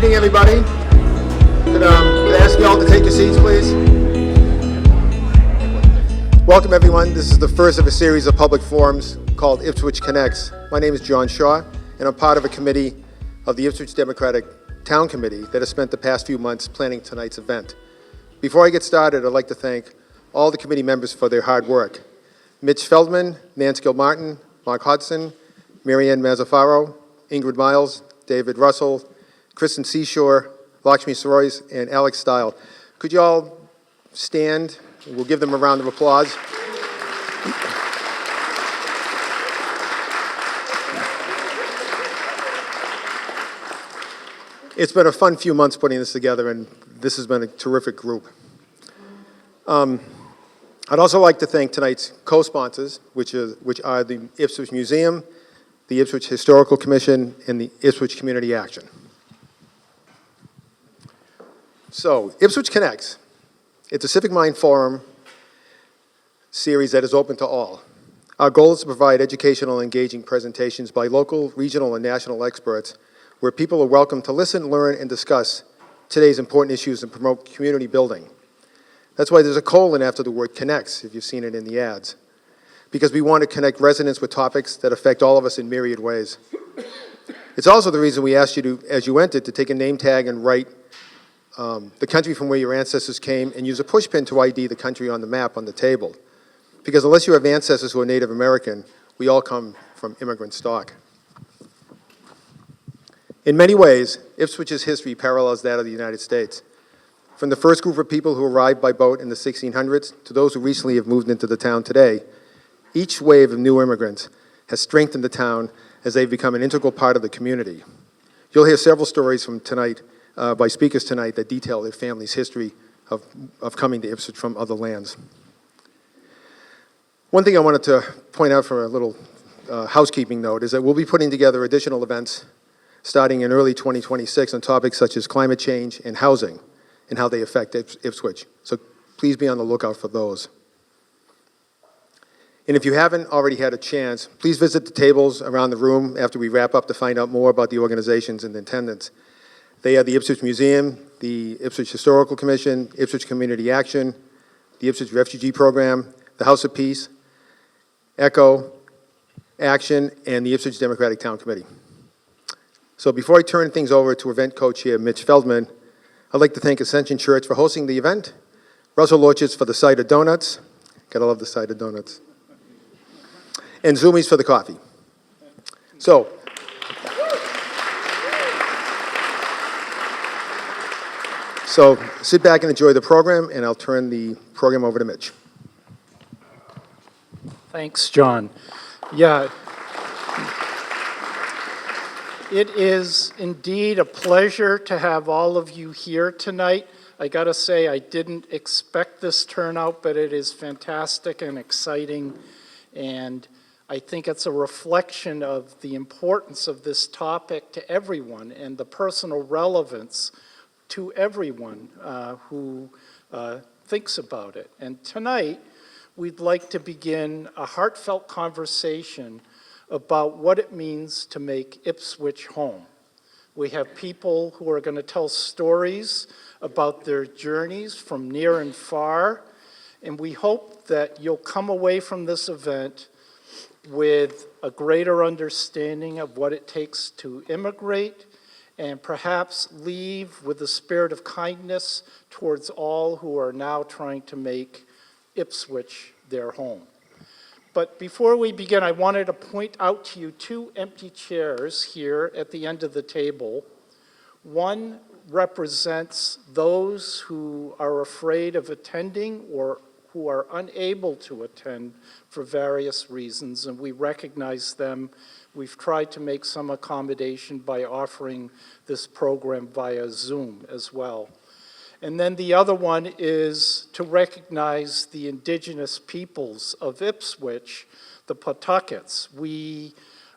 evening, everybody. Could I ask you all to take your seats, please? Welcome, everyone. This is the first of a series of public forums called Ipswich Connects. My name is John Shaw, and I'm part of a committee of the Ipswich Democratic Town Committee that has spent the past few months planning tonight's event. Before I get started, I'd like to thank all the committee members for their hard work. Mitch Feldman, Nance Gilmartin, Mark Hodson, Marianne Mazzafaro, Ingrid Miles, David Russell, Kristen Seashore, Lakshmi Sorois, and Alex Stile. Could you all stand? We'll give them a round of applause. It's been a fun few months putting this together, and this has been a terrific group. I'd also like to thank tonight's co-sponsors, which are the Ipswich Museum, the Ipswich Historical Commission, and the Ipswich Community Action. So, Ipswich Connects. It's a Civic Mind Forum series that is open to all. Our goal is to provide educational and engaging presentations by local, regional, and national experts where people are welcome to listen, learn, and discuss today's important issues and promote community building. That's why there's a colon after the word connects, if you've seen it in the ads, because we want to connect residents with topics that affect all of us in myriad ways. It's also the reason we asked you to, as you entered, to take a name tag and write the country from where your ancestors came and use a push pin to ID the country on the map on the table. Because unless you have ancestors who are Native American, we all come from immigrant stock. In many ways, Ipswich's history parallels that of the United States. From the first group of people who arrived by boat in the 1600s to those who recently have moved into the town today, each wave of new immigrants has strengthened the town as they've become an integral part of the community. You'll hear several stories from tonight, by speakers tonight, that detail their family's history of coming to Ipswich from other lands. One thing I wanted to point out for a little housekeeping note is that we'll be putting together additional events starting in early 2026 on topics such as climate change and housing and how they affect Ipswich. So please be on the lookout for those. And if you haven't already had a chance, please visit the tables around the room after we wrap up to find out more about the organizations in attendance. They are the Ipswich Museum, the Ipswich Historical Commission, Ipswich Community Action, the Ipswich Refugee Program, the House of Peace, ECHO, Action, and the Ipswich Democratic Town Committee. So before I turn things over to event co-chair Mitch Feldman, I'd like to thank Ascension Church for hosting the event, Russell Orchards for the cider donuts, gotta love the cider donuts, and Zoomies for the coffee. So sit back and enjoy the program, and I'll turn the program over to Mitch. Thanks, John. Yeah, it is indeed a pleasure to have all of you here tonight. I gotta say, I didn't expect this turnout, but it is fantastic and exciting, and I think it's a reflection of the importance of this topic to everyone and the personal relevance to everyone who thinks about it. And tonight, we'd like to begin a heartfelt conversation about what it means to make Ipswich home. We have people who are going to tell stories about their journeys from near and far, and we hope that you'll come away from this event with a greater understanding of what it takes to immigrate, and perhaps leave with a spirit of kindness towards all who are now trying to make Ipswich their home. But before we begin, I wanted to point out to you two empty chairs here at the end of the table. One represents those who are afraid of attending or who are unable to attend for various reasons, and we recognize them. We've tried to make some accommodation by offering this program via Zoom as well. And then the other one is to recognize the indigenous peoples of Ipswich, the Pawtuckets. We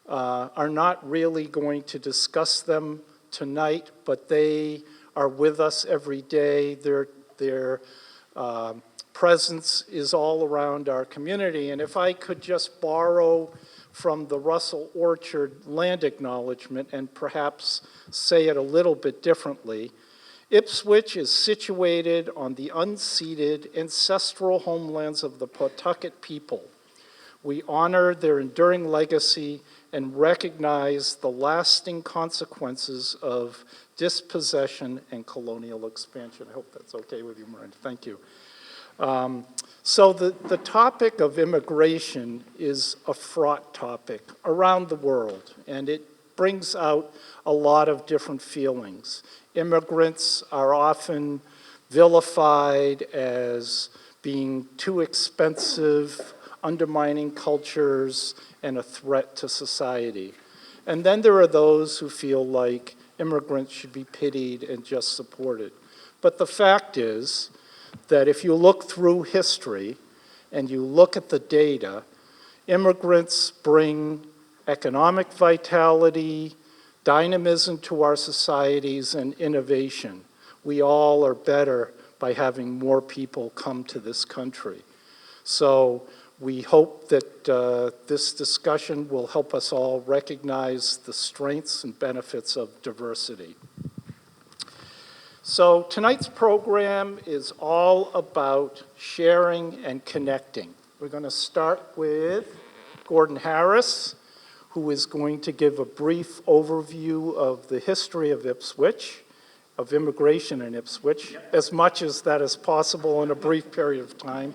are not really going to discuss them tonight, but they are with us every day. Their presence is all around our community. And if I could just borrow from the Russell Orchard land acknowledgement and perhaps say it a little bit differently. Ipswich is situated on the unceded ancestral homelands of the Pawtucket people. We honor their enduring legacy and recognize the lasting consequences of dispossession and colonial expansion. I hope that's okay with you, Miranda. Thank you. So the topic of immigration is a fraught topic around the world, and it brings out a lot of different feelings. Immigrants are often vilified as being too expensive, undermining cultures, and a threat to society. And then there are those who feel like immigrants should be pitied and just supported. But the fact is that if you look through history and you look at the data, immigrants bring economic vitality, dynamism to our societies, and innovation. We all are better by having more people come to this country. So we hope that this discussion will help us all recognize the strengths and benefits of diversity. So tonight's program is all about sharing and connecting. We're going to start with Gordon Harris, who is going to give a brief overview of the history of Ipswich, of immigration in Ipswich, as much as that is possible in a brief period of time,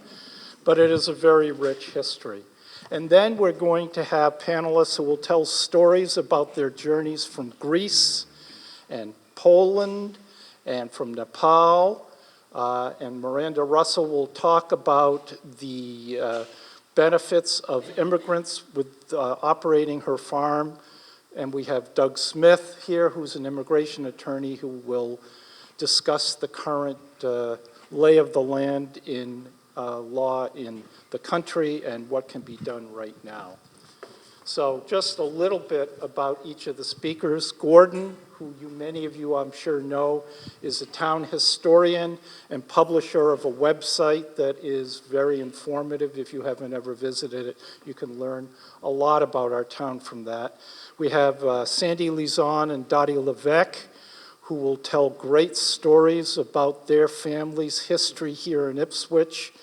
but it is a very rich history. And then we're going to have panelists who will tell stories about their journeys from Greece and Poland and from Nepal, and Miranda Russell will talk about the benefits of immigrants with operating her farm. And we have Doug Smith here, who's an immigration attorney, who will discuss the current lay of the land in law in the country and what can be done right now. So just a little bit about each of the speakers. Gordon, who many of you I'm sure know, is a town historian and publisher of a website that is very informative. If you haven't ever visited it, you can learn a lot about our town from that. We have Sandy Lizon and Dottie Levesque, who will tell great stories about their family's history here in Ipswich.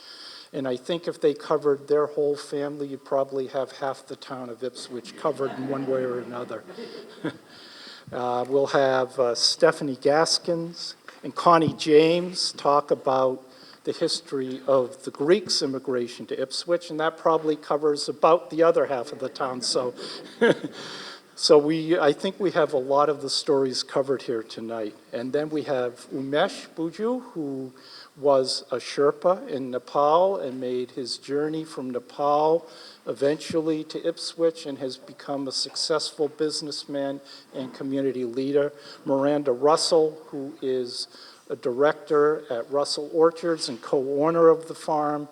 And I think if they covered their whole family, you'd probably have half the town of Ipswich covered in one way or another. We'll have Stephanie Gaskins and Connie James talk about the history of the Greeks' immigration to Ipswich, and that probably covers about the other half of the town. So, I think we have a lot of the stories covered here tonight. And then we have Umesh Buju, who was a Sherpa in Nepal and made his journey from Nepal eventually to Ipswich and has become a successful businessman and community leader. Miranda Russell, who is a director at Russell Orchards and co-owner of the farm,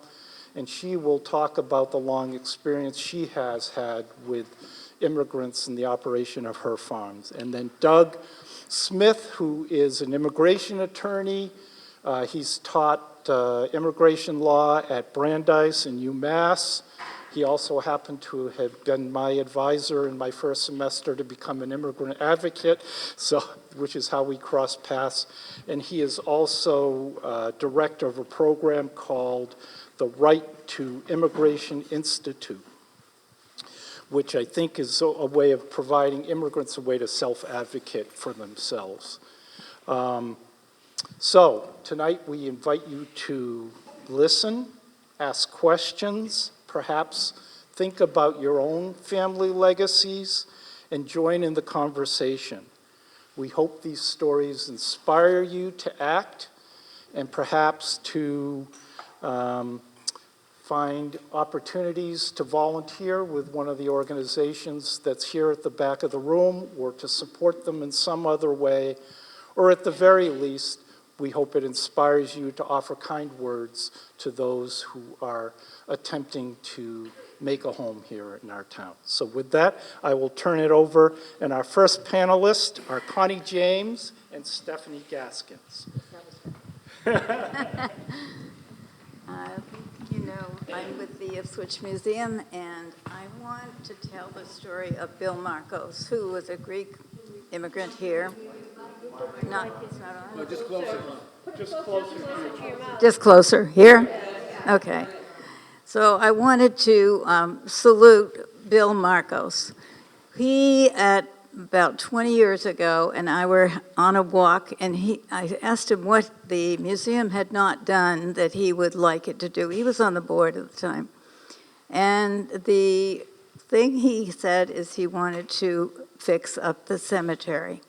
and she will talk about the long experience she has had with immigrants in the operation of her farms. And then Doug Smith, who is an immigration attorney. He's taught immigration law at Brandeis and UMass. He also happened to have been my advisor in my first semester to become an immigrant advocate, which is how we crossed paths. And he is also director of a program called the Right to Immigration Institute, which I think is a way of providing immigrants a way to self-advocate for themselves. So tonight we invite you to listen, ask questions, perhaps think about your own family legacies, and join in the conversation. We hope these stories inspire you to act and perhaps to find opportunities to volunteer with one of the organizations that's here at the back of the room, or to support them in some other way, or at the very least, we hope it inspires you to offer kind words to those who are attempting to make a home here in our town. So with that, I will turn it over, and our first panelists are Connie James and Stephanie Gaskins. You know, I'm with the Ipswich Museum, and I want to tell the story of Bill Marcos, who was a Greek immigrant here. Not, it's not on? No, just closer. Just closer, here? Okay. So I wanted to salute Bill Marcos. He, at about 20 years ago, and I were on a walk, and I asked him what the museum had not done that he would like it to do. He was on the board at the time. And the thing he said is he wanted to fix up the cemetery.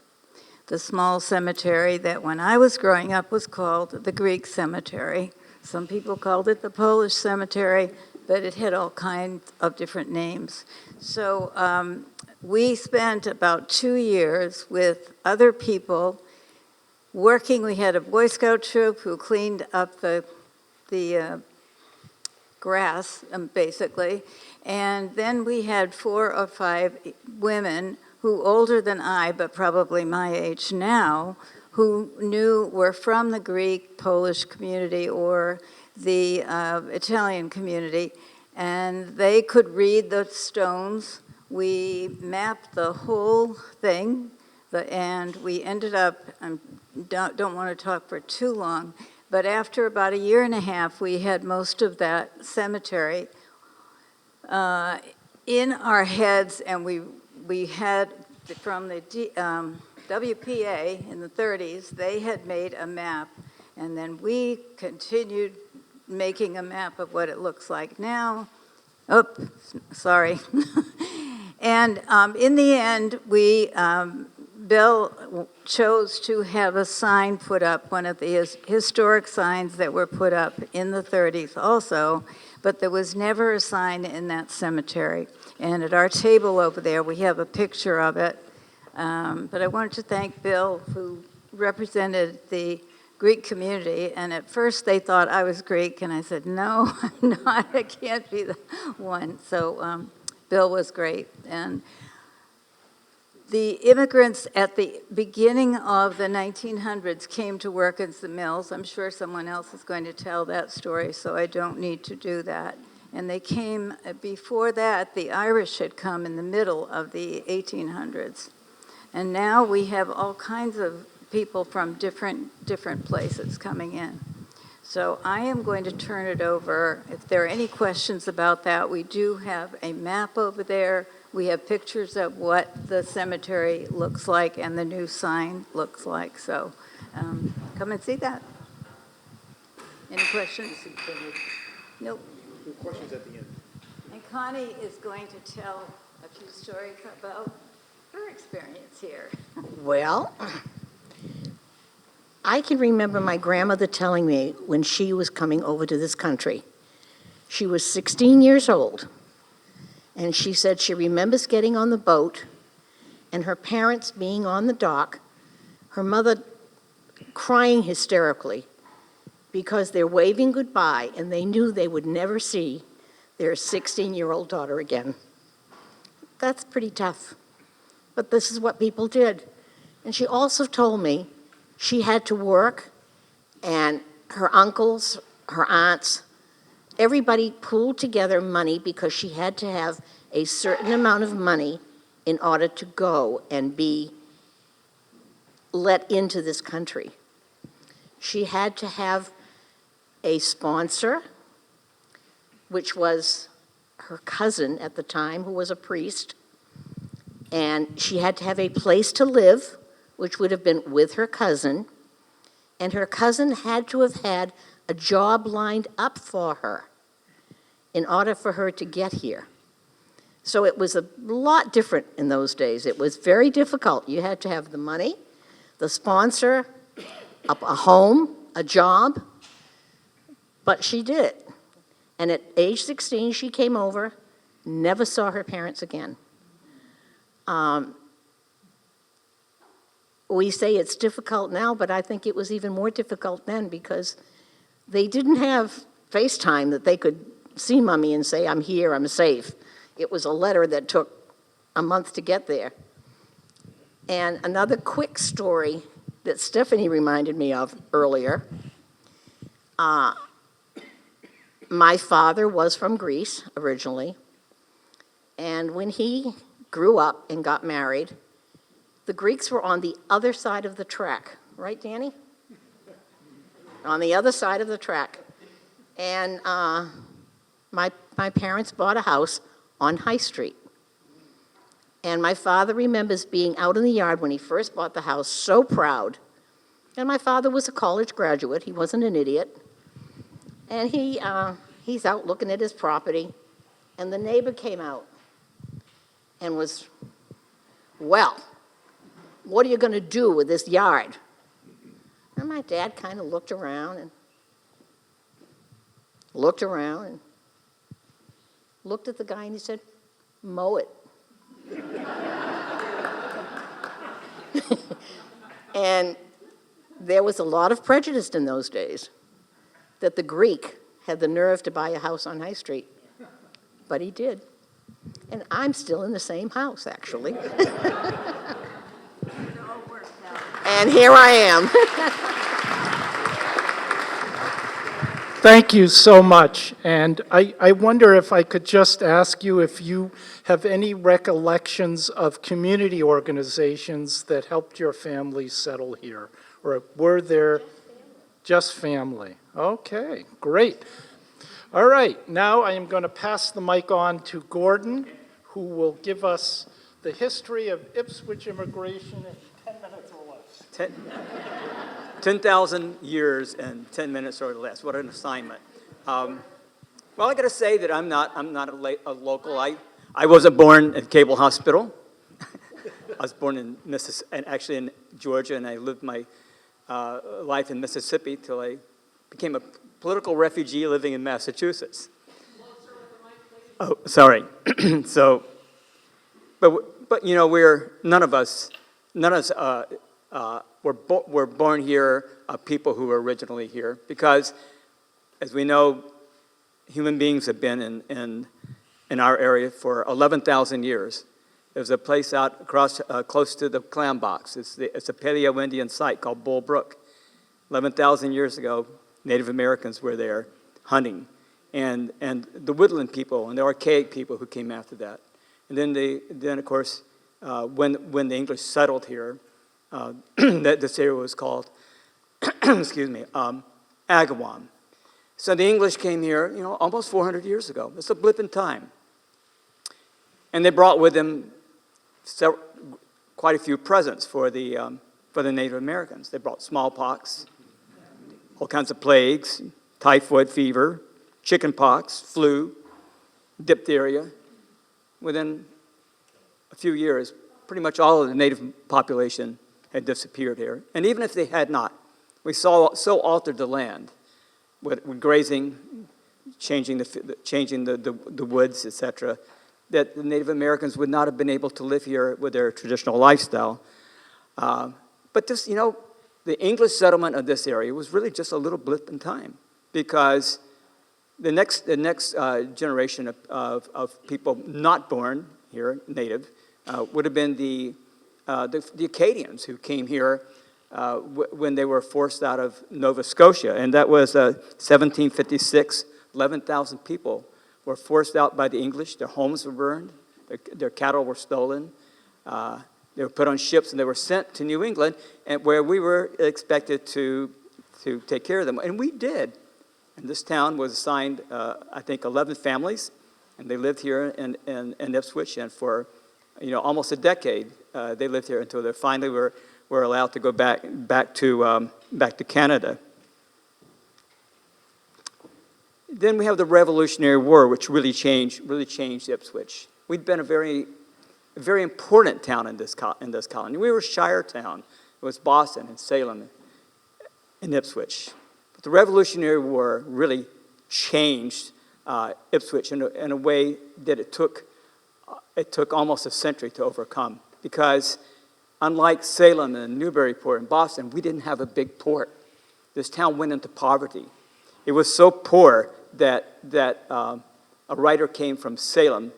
The small cemetery that when I was growing up was called the Greek cemetery. Some people called it the Polish cemetery, but it had all kinds of different names. So we spent about 2 years with other people working. We had a Boy Scout troop who cleaned up the grass, basically. And then we had 4 or 5 women who older than I, but probably my age now, who were from the Greek, Polish community or the Italian community, and they could read the stones. We mapped the whole thing, and we ended up, I don't want to talk for too long, but after about 1.5 years, we had most of that cemetery in our heads, and we had, from the WPA in the 30s, they had made a map, and then we continued making a map of what it looks like now. Oh, sorry. And in the end, Bill chose to have a sign put up, one of the historic signs that were put up in the 30s also, but there was never a sign in that cemetery. And at our table over there, we have a picture of it. But I wanted to thank Bill, who represented the Greek community. And at first they thought I was Greek, and I said, no, I'm not. I can't be the one. So Bill was great. And the immigrants at the beginning of the 1900s came to work in the mills. I'm sure someone else is going to tell that story, so I don't need to do that. And they came, before that, the Irish had come in the middle of the 1800s. And now we have all kinds of people from different places coming in. So I am going to turn it over. If there are any questions about that, we do have a map over there. We have pictures of what the cemetery looks like and the new sign looks like. So come and see that. Any questions? Nope. Questions at the end. And Connie is going to tell a few stories about her experience here. Well, I can remember my grandmother telling me when she was coming over to this country. She was 16 years old, and she said she remembers getting on the boat and her parents being on the dock, her mother crying hysterically because they're waving goodbye and they knew they would never see their 16-year-old daughter again. That's pretty tough, but this is what people did. And she also told me she had to work, and her uncles, her aunts, everybody pooled together money because she had to have a certain amount of money in order to go and be let into this country. She had to have a sponsor, which was her cousin at the time, who was a priest, and she had to have a place to live, which would have been with her cousin, and her cousin had to have had a job lined up for her in order for her to get here. So it was a lot different in those days. It was very difficult. You had to have the money, the sponsor, a home, a job, but she did it. And at age 16, she came over, never saw her parents again. We say it's difficult now, but I think it was even more difficult then because they didn't have FaceTime that they could see Mommy and say, I'm here, I'm safe. It was a letter that took a month to get there. And another quick story that Stephanie reminded me of earlier. My father was from Greece originally, and when he grew up and got married, the Greeks were on the other side of the track. Right, Danny? On the other side of the track. And my parents bought a house on High Street. And my father remembers being out in the yard when he first bought the house, so proud. And my father was a college graduate. He wasn't an idiot. And he's out looking at his property, and the neighbor came out and was, well, what are you going to do with this yard? And my dad kind of looked around and looked at the guy, and he said, mow it. And there was a lot of prejudice in those days that the Greek had the nerve to buy a house on High Street. But he did. And I'm still in the same house, actually. And here I am. Thank you so much. And I wonder if I could just ask you if you have any recollections of community organizations that helped your family settle here, or were there just family? Okay, great. All right, now I am going to pass the mic on to Gordon, who will give us the history of Ipswich immigration in 10 minutes or less. 10,000 years and 10 minutes or less. What an assignment. Well, I got to say that I'm not a local. I wasn't born at Cable Hospital. I was born in actually in Georgia, and I lived my life in Mississippi till I became a political refugee living in Massachusetts. Oh, sorry. So, but you know, none of us were born here, people who were originally here, because, as we know, human beings have been in our area for 11,000 years. There's a place out across close to the Clam Box. It's a Paleo-Indian site called Bull Brook. 11,000 years ago, Native Americans were there hunting, and the woodland people and the archaic people who came after that. And then of course, when the English settled here, that this area was called, excuse me, Agawam. So the English came here, you know, almost 400 years ago. It's a blip in time. And they brought with them quite a few presents for the Native Americans. They brought smallpox, all kinds of plagues, typhoid fever, chicken pox, flu, diphtheria. Within a few years, pretty much all of the native population had disappeared here. And even if they had not, we so altered the land with grazing, changing the woods, etc., that the Native Americans would not have been able to live here with their traditional lifestyle. But this, you know, the English settlement of this area was really just a little blip in time, because the next generation of people not born here, native, would have been the Acadians who came here when they were forced out of Nova Scotia, and that was 1756. 11,000 people were forced out by the English. Their homes were burned. Their cattle were stolen. They were put on ships and they were sent to New England, and where we were expected to take care of them, and we did. And this town was assigned, I think, 11 families, and they lived here in Ipswich, and for almost a decade, they lived here until they finally were allowed to go back to Canada. Then we have the Revolutionary War, which really changed Ipswich. We'd been a very important town in this colony. We were a shire town. It was Boston and Salem and Ipswich. But the Revolutionary War really changed Ipswich in a way that it took almost a century to overcome. Because unlike Salem and Newburyport and Boston, we didn't have a big port. This town went into poverty. It was so poor that a writer came from Salem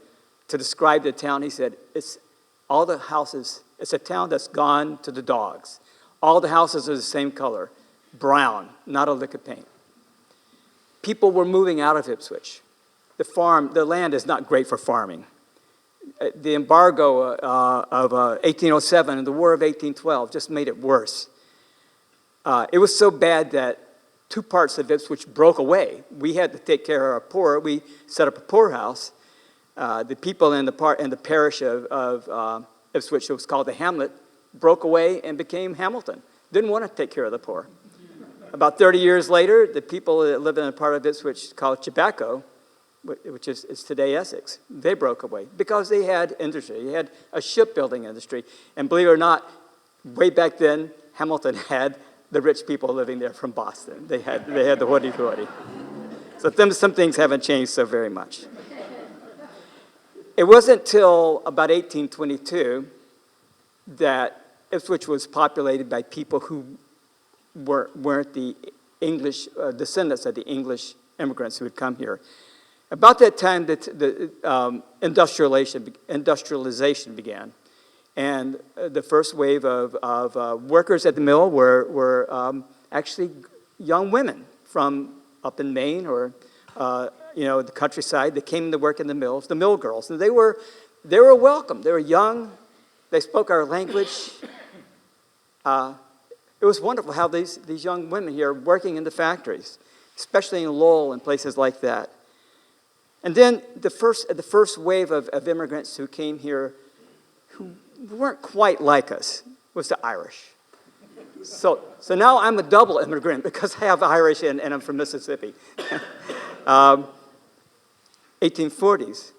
to describe the town. He said, it's a town that's gone to the dogs. All the houses are the same color, brown, not a lick of paint. people were moving out of Ipswich. The land is not great for farming. The embargo of 1807 and the War of 1812 just made it worse. It was so bad that 2 parts of Ipswich broke away. We had to take care of our poor. We set up a poorhouse. The people in the parish of Ipswich, it was called the Hamlet, broke away and became Hamilton. Didn't want to take care of the poor. About 30 years later, the people that lived in a part of Ipswich called Chabaco, which is today Essex, they broke away because they had industry. They had a shipbuilding industry. And believe it or not, way back then, Hamilton had the rich people living there from Boston. They had the hoity-toity. So some things haven't changed so very much. It wasn't till about 1822 that Ipswich was populated by people who weren't the English descendants of the English immigrants who had come here. About that time, the industrialization began. And the first wave of workers at the mill were actually young women from up in Maine or the countryside that came to work in the mills, the mill girls. And they were welcome. They were young. They spoke our language. It was wonderful how these young women here working in the factories, especially in Lowell and places like that. And then the first wave of immigrants who came here who weren't quite like us was the Irish. So now I'm a double immigrant because I have Irish and I'm from Mississippi. 1840s.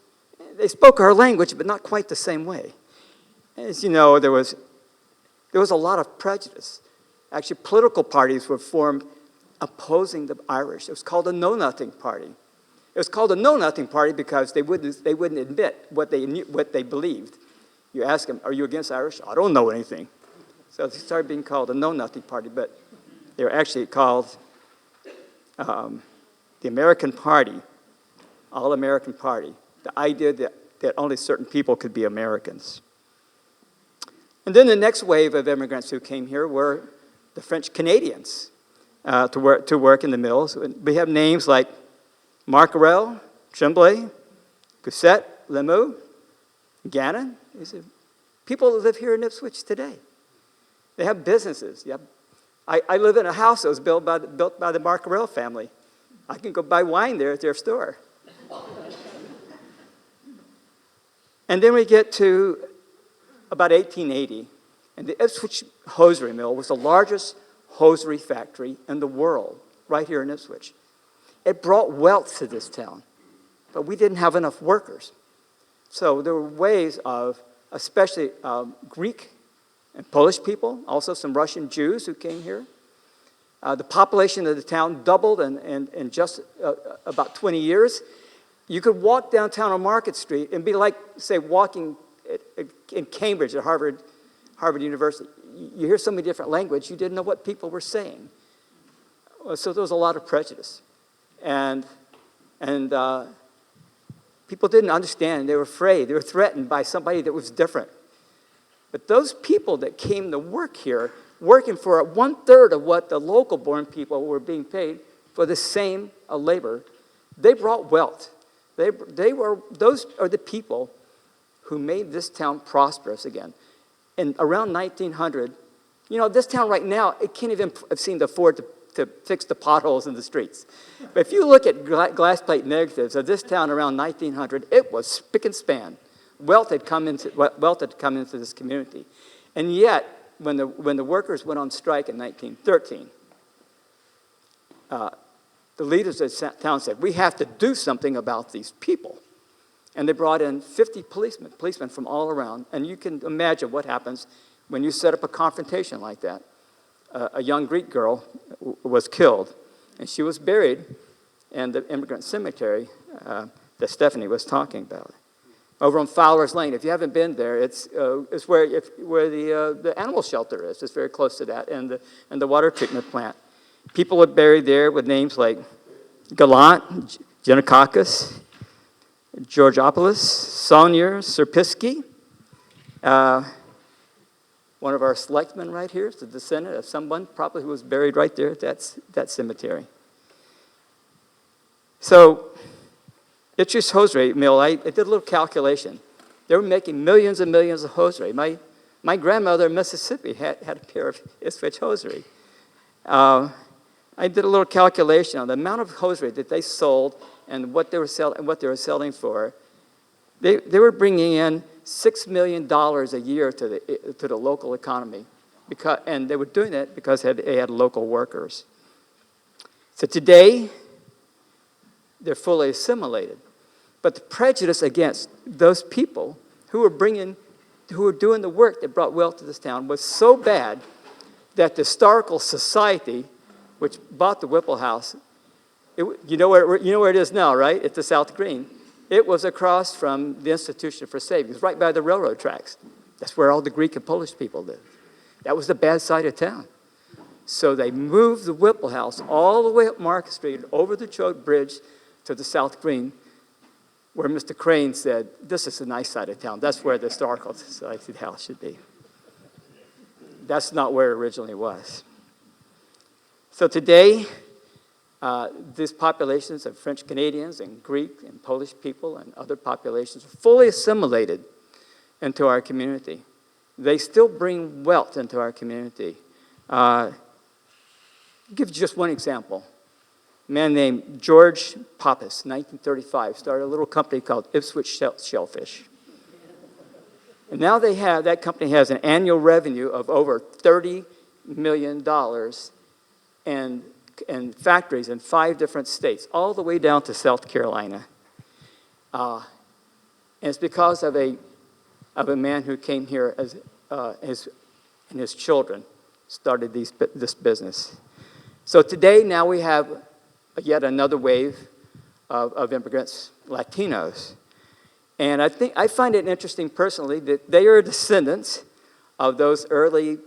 They spoke our language, but not quite the same way. As you know, there was a lot of prejudice. Actually, political parties were formed opposing the Irish. It was called a Know-Nothing Party. It was called a Know-Nothing Party because they wouldn't admit what they believed. You ask them, are you against Irish? I don't know anything. So they started being called a Know-Nothing Party, but they were actually called the American Party, All-American Party. The idea that only certain people could be Americans. And then the next wave of immigrants who came here were the French Canadians to work in the mills. We have names like Marcarel, Tremblay, Gousset, Lemieux, Gannon. These are people that live here in Ipswich today. They have businesses. I live in a house that was built by the Marcarel family. I can go buy wine there at their store. And then we get to about 1880, and the Ipswich hosiery mill was the largest hosiery factory in the world, right here in Ipswich. It brought wealth to this town, but we didn't have enough workers. So there were ways of, especially Greek and Polish people, also some Russian Jews who came here. The population of the town doubled in just about 20 years. You could walk downtown on Market Street and be like, say, walking in Cambridge at Harvard University. You hear so many different languages, you didn't know what people were saying. So there was a lot of prejudice. And people didn't understand. They were afraid. They were threatened by somebody that was different. But those people that came to work here, working for 1/3 of what the local-born people were being paid for the same labor, they brought wealth. Those are the people who made this town prosperous again. And around 1900, this town right now, it can't even seem to afford to fix the potholes in the streets. But if you look at glass plate negatives of this town around 1900, it was spick and span. Wealth had come into this community. And yet, when the workers went on strike in 1913, the leaders of the town said, we have to do something about these people. And they brought in 50 policemen from all around. And you can imagine what happens when you set up a confrontation like that. A young Greek girl was killed, and she was buried in the immigrant cemetery that Stephanie was talking about. Over on Fowler's Lane, if you haven't been there, it's where the animal shelter is. It's very close to that, and the water treatment plant. People are buried there with names like Gallant, Giannakakis, Georgopoulos, Saunier, Serpisky. One of our selectmen right here is the descendant of someone probably who was buried right there at that cemetery. So Ipswich hosiery mill, I did a little calculation. They were making millions and millions of hosiery. My grandmother in Mississippi had a pair of Ipswich hosiery. I did a little calculation on the amount of hosiery that they sold and what they were selling for. They were bringing in $6 million a year to the local economy, and they were doing that because they had local workers. So today, they're fully assimilated. But the prejudice against those people who were doing the work that brought wealth to this town was so bad that the Historical Society, which bought the Whipple House, you know where it is now, right? It's the South Green. It was across from the Institution for Savings, right by the railroad tracks. That's where all the Greek and Polish people lived. That was the bad side of town. So they moved the Whipple House all the way up Market Street, over the Choate Bridge to the South Green, where Mr. Crane said, this is the nice side of town. That's where the Historical Society house should be. That's not where it originally was. So today, these populations of French Canadians and Greek and Polish people and other populations are fully assimilated into our community. They still bring wealth into our community. I'll give you just one example. A man named George Pappas, 1935, started a little company called Ipswich Shellfish. And now that company has an annual revenue of over $30 million and factories in 5 different states, all the way down to South Carolina. And it's because of a man who came here and his children started this business. So today, now we have yet another wave of immigrants, Latinos. And I find it interesting personally that they are descendants of those early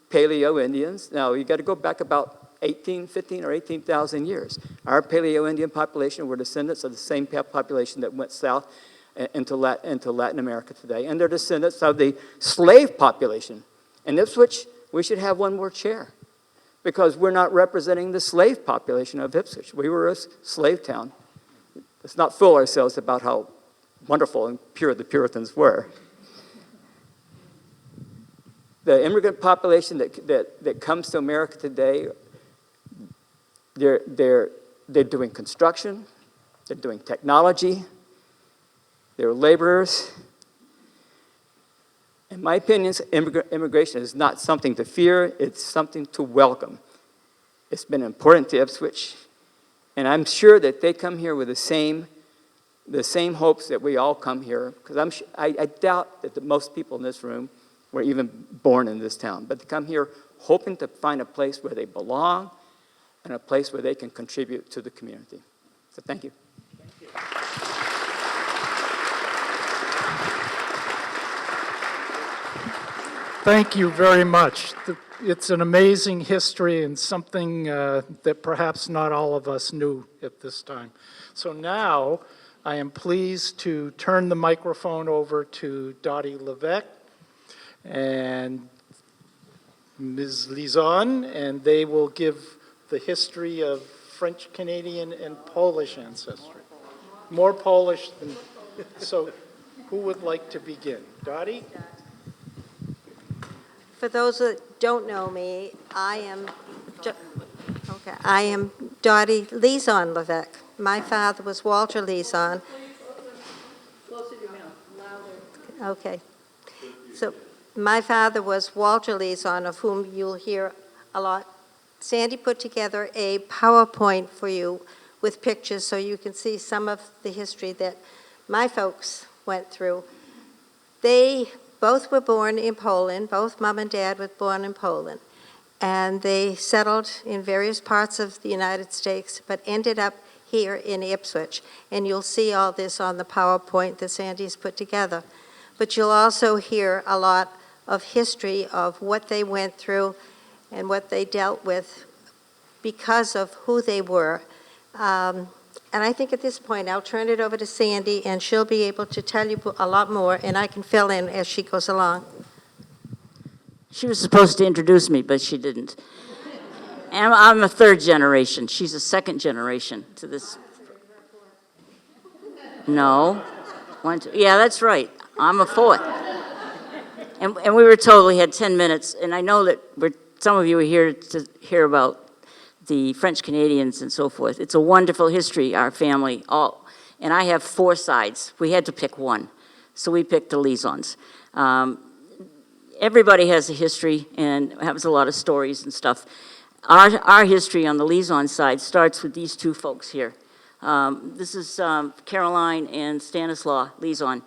Paleo Indians. Now, you got to go back about 15 or 18,000 years. Our Paleo Indian population were descendants of the same population that went south into Latin America today. And they're descendants of the slave population. In Ipswich, we should have one more chair, because we're not representing the slave population of Ipswich. We were a slave town. Let's not fool ourselves about how wonderful and pure the Puritans were. The immigrant population that comes to America today, they're doing construction, they're doing technology, they're laborers. In my opinion, immigration is not something to fear, it's something to welcome. It's been important to Ipswich, and I'm sure that they come here with the same hopes that we all come here, because I doubt that most people in this room were even born in this town, but they come here hoping to find a place where they belong and a place where they can contribute to the community. So thank you. Thank you. Thank you very much. It's an amazing history and something that perhaps not all of us knew at this time. So now I am pleased to turn the microphone over to Dottie Levesque and Ms. Lizon, and they will give the history of French, Canadian, and Polish ancestry. More Polish than, so who would like to begin? Dottie? For those that don't know me, I am Dottie Lizon Levesque. My father was Walter Lizon. Closer to your mouth, louder. Okay. So my father was Walter Lizon, of whom you'll hear a lot. Sandy put together a PowerPoint for you with pictures so you can see some of the history that my folks went through. They both were born in Poland. Both Mom and Dad were born in Poland. And they settled in various parts of the United States, but ended up here in Ipswich. And you'll see all this on the PowerPoint that Sandy's put together. But you'll also hear a lot of history of what they went through and what they dealt with because of who they were. And I think at this point, I'll turn it over to Sandy, and she'll be able to tell you a lot more, and I can fill in as she goes along. She was supposed to introduce me, but she didn't. And I'm a 3rd generation. She's a 2nd generation to this. No. One, two, yeah, that's right. I'm a fourth. And we were told we had 10 minutes, and I know that some of you are here to hear about the French Canadians and so forth. It's a wonderful history, our family, all. And I have 4 sides. We had to pick one, so we picked the Lisons. Everybody has a history and has a lot of stories and stuff. Our history on the Lison side starts with these 2 folks here. This is Caroline and Stanislaw Lison,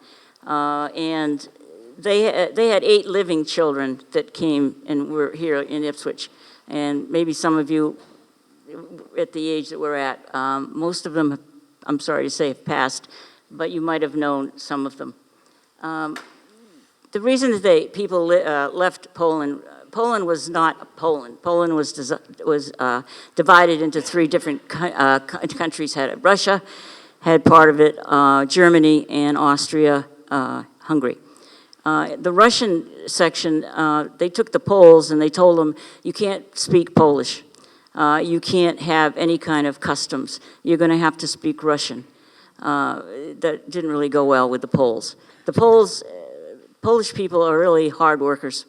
and they had 8 living children that came and were here in Ipswich, and maybe some of you at the age that we're at, most of them, I'm sorry to say, have passed, but you might have known some of them. The reason that people left Poland, Poland was not Poland. Poland was divided into 3 different countries. Russia had part of it, Germany and Austria, Hungary. The Russian section, they took the Poles and they told them, you can't speak Polish. You can't have any kind of customs. You're going to have to speak Russian. That didn't really go well with the Poles. The Polish people are really hard workers,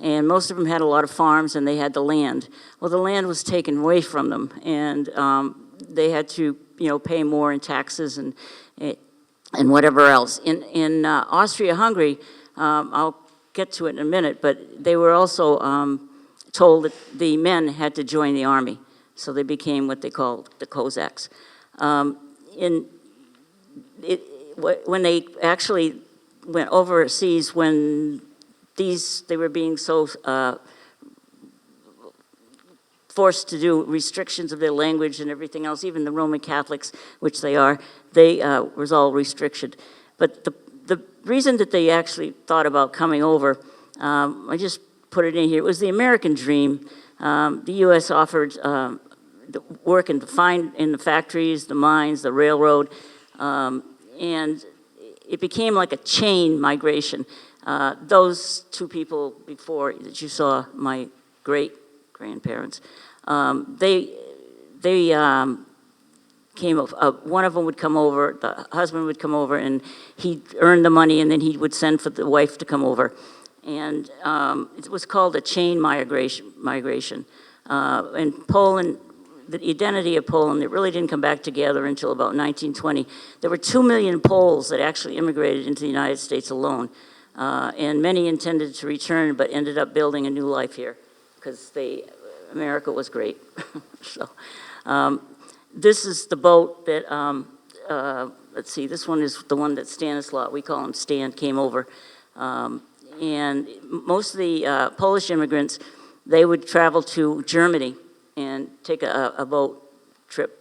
and most of them had a lot of farms and they had the land. Well, the land was taken away from them, and they had to, pay more in taxes and whatever else. In Austria-Hungary, I'll get to it in a minute, but they were also told that the men had to join the army, so they became what they called the Cossacks. When they actually went overseas, when they were being so forced to do restrictions of their language and everything else, even the Roman Catholics, which they are, they was all restricted. But the reason that they actually thought about coming over, I just put it in here, it was the American dream. The U.S. offered work in the factories, the mines, the railroad, and it became like a chain migration. Those 2 people before that you saw, my great-grandparents, they came, one of them would come over, the husband would come over, and he'd earn the money, and then he would send for the wife to come over. And it was called a chain migration. And Poland, the identity of Poland, it really didn't come back together until about 1920. There were 2 million Poles that actually immigrated into the United States alone. And many intended to return, but ended up building a new life here because America was great. So this is the boat that, let's see, this one is the one that Stanislaw, we call him Stan, came over. And most of the Polish immigrants, they would travel to Germany and take a boat trip.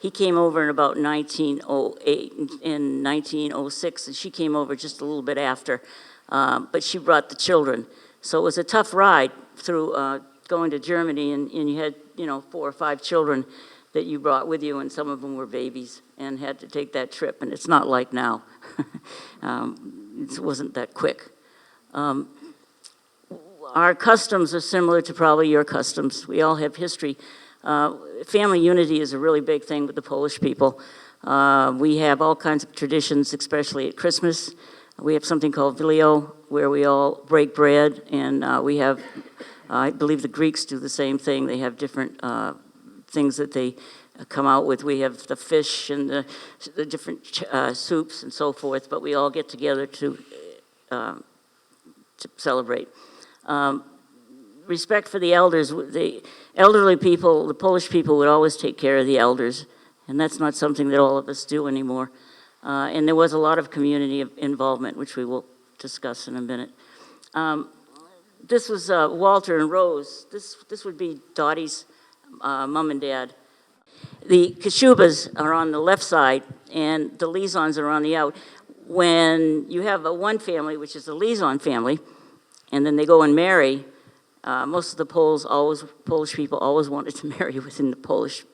He came over in about 1908 and 1906, and she came over just a little bit after, but she brought the children. So it was a tough ride through going to Germany, and you had 4 or 5 children that you brought with you, and some of them were babies and had to take that trip, and it's not like now. It wasn't that quick. Our customs are similar to probably your customs. We all have history. Family unity is a really big thing with the Polish people. We have all kinds of traditions, especially at Christmas. We have something called Vilio, where we all break bread, and we have, I believe the Greeks do the same thing. They have different things that they come out with. We have the fish and the different soups and so forth, but we all get together to celebrate. Respect for the elders. The elderly people, the Polish people would always take care of the elders, and that's not something that all of us do anymore. And there was a lot of community involvement, which we will discuss in a minute. This was Walter and Rose. This would be Dottie's mom and dad. The Kashubas are on the left side, and the Lisons are on the out. When you have one family, which is the Lison family, and then they go and marry, most of the Polish people always wanted to marry within the Polish,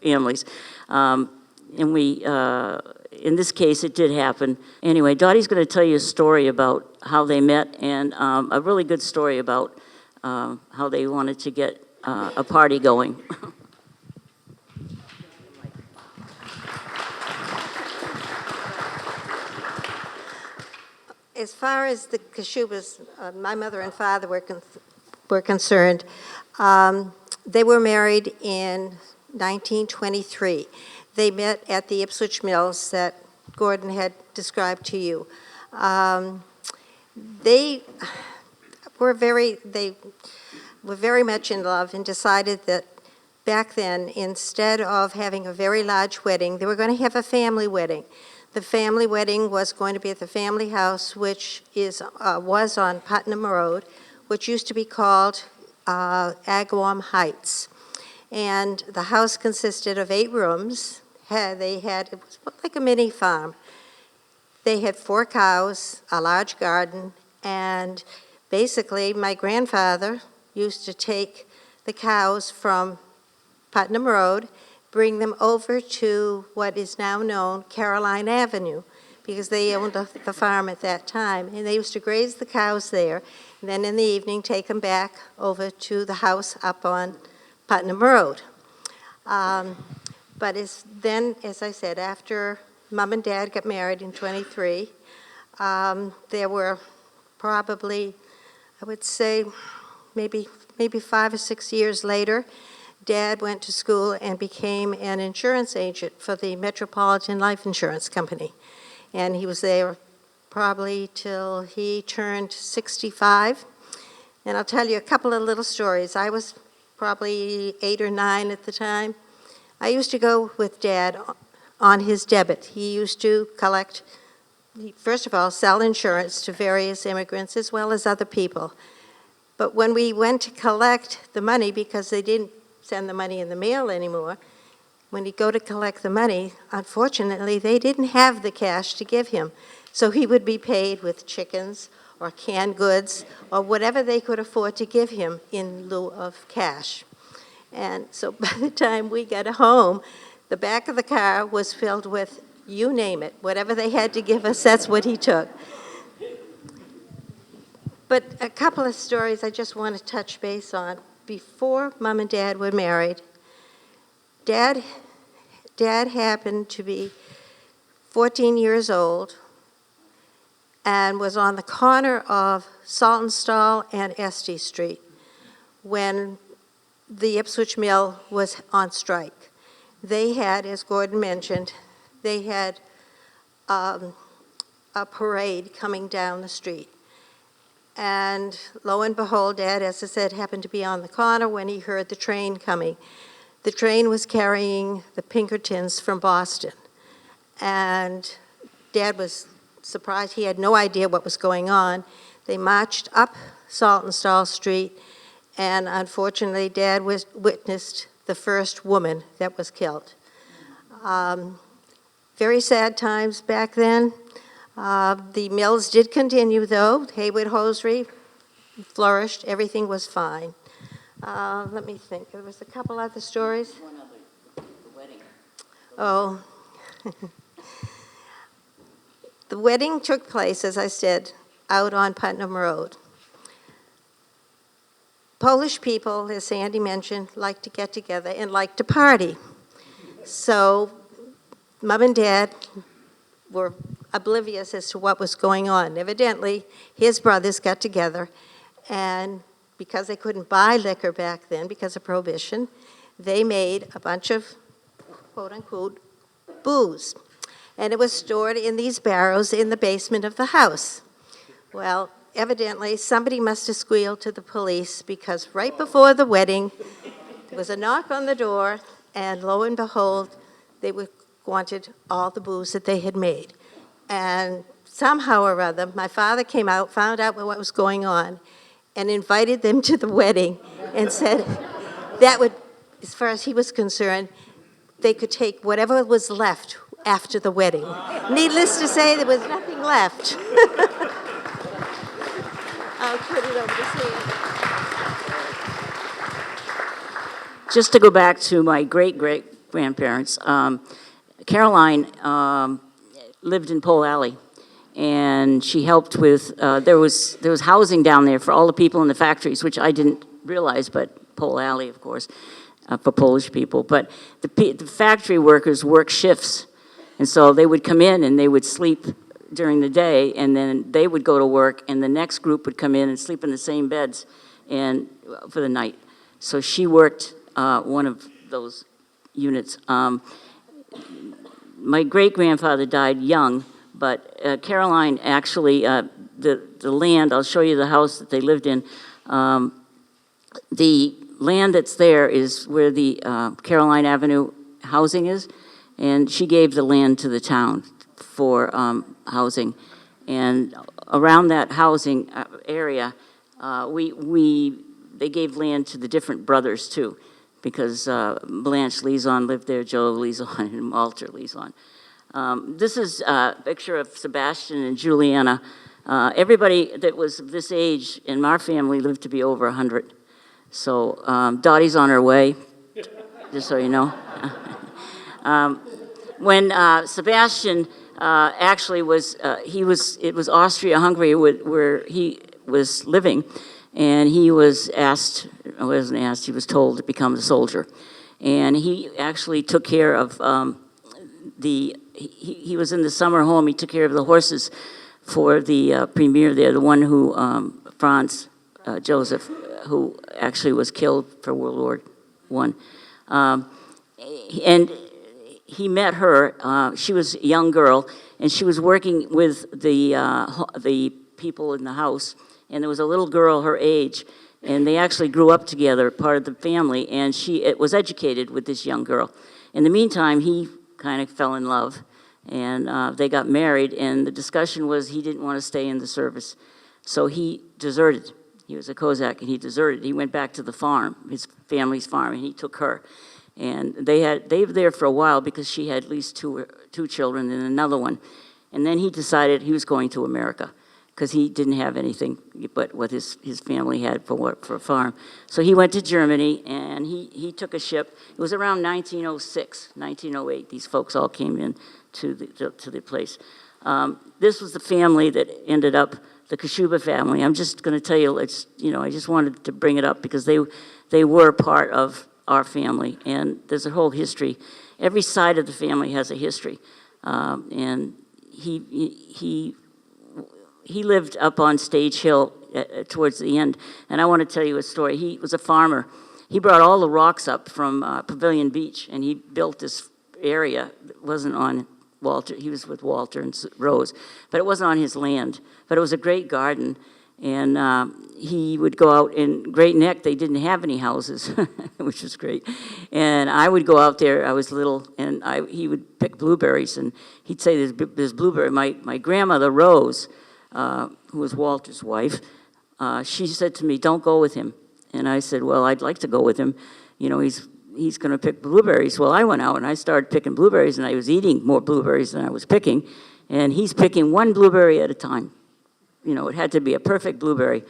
families. And in this case, it did happen. Anyway, Dottie's going to tell you a story about how they met, and a really good story about how they wanted to get a party going. as far as the Kashubas, my mother and father were concerned, they were married in 1923. They met at the Ipswich Mills that Gordon had described to you. They were very much in love and decided that back then, instead of having a very large wedding, they were going to have a family wedding. The family wedding was going to be at the family house, which was on Putnam Road, which used to be called Agawam Heights. And the house consisted of 8 rooms. It was like a mini farm. They had 4 cows, a large garden, and basically my grandfather used to take the cows from Putnam Road, bring them over to what is now known Caroline Avenue, because they owned the farm at that time. And they used to graze the cows there, and then in the evening take them back over to the house up on Putnam Road. But as I said, after Mom and Dad got married in 23, there were probably, I would say, maybe 5 or 6 years later, Dad went to school and became an insurance agent for the Metropolitan Life Insurance Company. And he was there probably till he turned 65. And I'll tell you a couple of little stories. I was probably 8 or 9 at the time. I used to go with Dad on his debit. He used to collect, first of all, sell insurance to various immigrants as well as other people. But when we went to collect the money, because they didn't send the money in the mail anymore, when he'd go to collect the money, unfortunately, they didn't have the cash to give him. So he would be paid with chickens or canned goods or whatever they could afford to give him in lieu of cash. And so by the time we got home, the back of the car was filled with, you name it, whatever they had to give us, that's what he took. But a couple of stories I just want to touch base on. Before Mom and Dad were married, Dad happened to be 14 years old and was on the corner of Saltonstall and Esty Street when the Ipswich Mill was on strike. They had, as Gordon mentioned, they had a parade coming down the street. And lo and behold, Dad, as I said, happened to be on the corner when he heard the train coming. The train was carrying the Pinkertons from Boston. And Dad was surprised. He had no idea what was going on. They marched up Saltonstall Street, and unfortunately, Dad witnessed the first woman that was killed. Very sad times back then. The mills did continue, though. Haywood Hosiery flourished. Everything was fine. Let me think. There was a couple other stories. One other, the wedding. Oh. The wedding took place, as I said, out on Putnam Road. Polish people, as Sandy mentioned, like to get together and like to party. So Mom and Dad were oblivious as to what was going on. Evidently, his brothers got together, and because they couldn't buy liquor back then because of Prohibition, they made a bunch of quote-unquote booze. And it was stored in these barrels in the basement of the house. Well, evidently, somebody must have squealed to the police because right before the wedding, there was a knock on the door, and lo and behold, they wanted all the booze that they had made. And somehow or other, my father came out, found out what was going on, and invited them to the wedding and said that would, as far as he was concerned, they could take whatever was left after the wedding. Needless to say, there was nothing left. I'll put it over to Sandy. Just to go back to my great-great-grandparents, Caroline lived in Pole Alley, and she helped with, there was housing down there for all the people in the factories, which I didn't realize, but Pole Alley, of course, for Polish people. But the factory workers work shifts, and so they would come in and they would sleep during the day, and then they would go to work, and the next group would come in and sleep in the same beds and for the night. So she worked one of those units. My great-grandfather died young, but Caroline actually, the land, I'll show you the house that they lived in. The land that's there is where the Caroline Avenue housing is, and she gave the land to the town for housing. And around that housing area, they gave land to the different brothers too, because Blanche Lezon lived there, Joe Lezon, and Walter Lezon. This is a picture of Sebastian and Juliana. Everybody that was of this age in our family lived to be over 100. So Dottie's on her way, just so you know. When Sebastian actually was, it was Austria-Hungary where he was living, and he was he was told to become a soldier. And he actually took care of he was in the summer home, he took care of the horses for the premier there, the one who, Franz Joseph, who actually was killed for World War I. And he met her, she was a young girl, and she was working with the people in the house, and there was a little girl her age, and they actually grew up together, part of the family, and she was educated with this young girl. In the meantime, he kind of fell in love, and they got married, and the discussion was he didn't want to stay in the service, so he deserted. He was a Cossack, and he deserted. He went back to the farm, his family's farm, and he took her. And they were there for a while because she had at least two children and another one. And then he decided he was going to America because he didn't have anything but what his family had for a farm. So he went to Germany, and he took a ship. It was around 1906, 1908. These folks all came in to the place. This was the family that ended up, the Kashuba family. I'm just going to tell you, I just wanted to bring it up because they were part of our family, and there's a whole history. Every side of the family has a history, and he lived up on Stage Hill towards the end, and I want to tell you a story. He was a farmer. He brought all the rocks up from Pavilion Beach, and he built this area that wasn't on Walter. He was with Walter and Rose, but it wasn't on his land, but it was a great garden. And he would go out in Great Neck. They didn't have any houses, which was great. And I would go out there. I was little, and he would pick blueberries. And he'd say, "There's blueberry." My grandmother Rose, who was Walter's wife, she said to me, "Don't go with him." And I said, "Well, I'd like to go with him. He's going to pick blueberries." Well, I went out and I started picking blueberries, and I was eating more blueberries than I was picking. And he's picking one blueberry at a time. It had to be a perfect blueberry.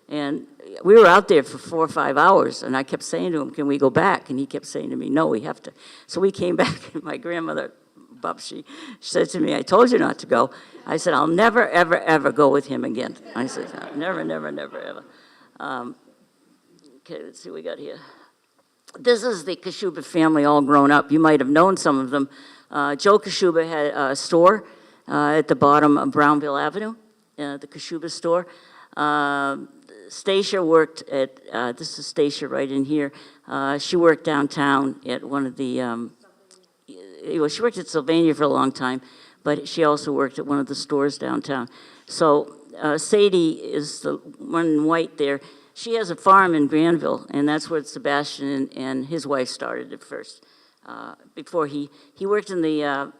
And we were out there for 4 or 5 hours, and I kept saying to him, "Can we go back?" And he kept saying to me, "No, we have to." So we came back, and my grandmother, she said to me, "I told you not to go." I said, "I'll never, ever, ever go with him again." I said, "Never, never, never, ever." Okay, let's see what we got here. This is the Kashuba family all grown up. You might have known some of them. Joe Kashuba had a store at the bottom of Brownville Avenue. The Kashuba store. Stacia worked at, this is Stacia right in here. She worked downtown at one of the, she worked at Sylvania for a long time, but she also worked at one of the stores downtown. So Sadie is the one in white there. She has a farm in Granville, and that's where Sebastian and his wife started at first. Before he worked in the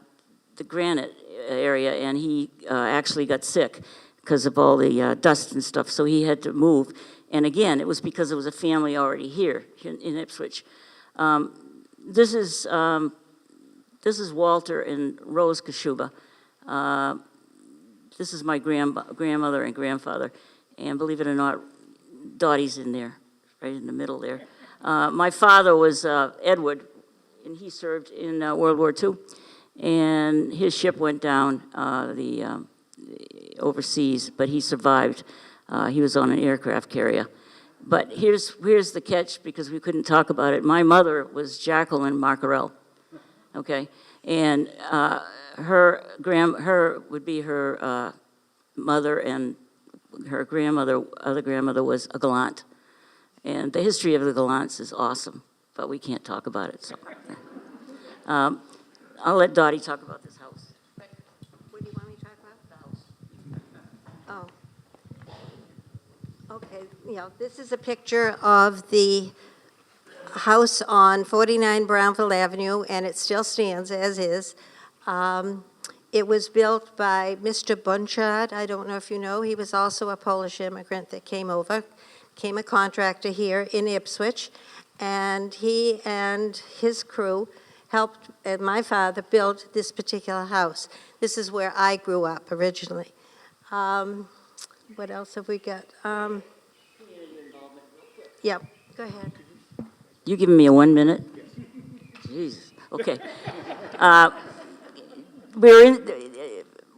Granite area, and he actually got sick because of all the dust and stuff, so he had to move. And again, it was because there was a family already here in Ipswich. This is Walter and Rose Kashuba. This is my grandmother and grandfather, and believe it or not, Dottie's in there, right in the middle there. My father was Edward, and he served in World War II, and his ship went down overseas, but he survived. He was on an aircraft carrier. But here's the catch, because we couldn't talk about it. My mother was Jacqueline Marcarell, okay? And her would be her mother, and her other grandmother was a Gallant. And the history of the Gallants is awesome, but we can't talk about it, so. I'll let Dottie talk about this house. What do you want me to talk about? The house. Oh. Okay, this is a picture of the house on 49 Brownville Avenue, and it still stands as is. It was built by Mr. Bunchard. I don't know if you know. He was also a Polish immigrant that came over, became a contractor here in Ipswich, and he and his crew helped my father build this particular house. This is where I grew up originally. What else have we got? Yep, go ahead. You giving me a 1 minute? Jesus, okay.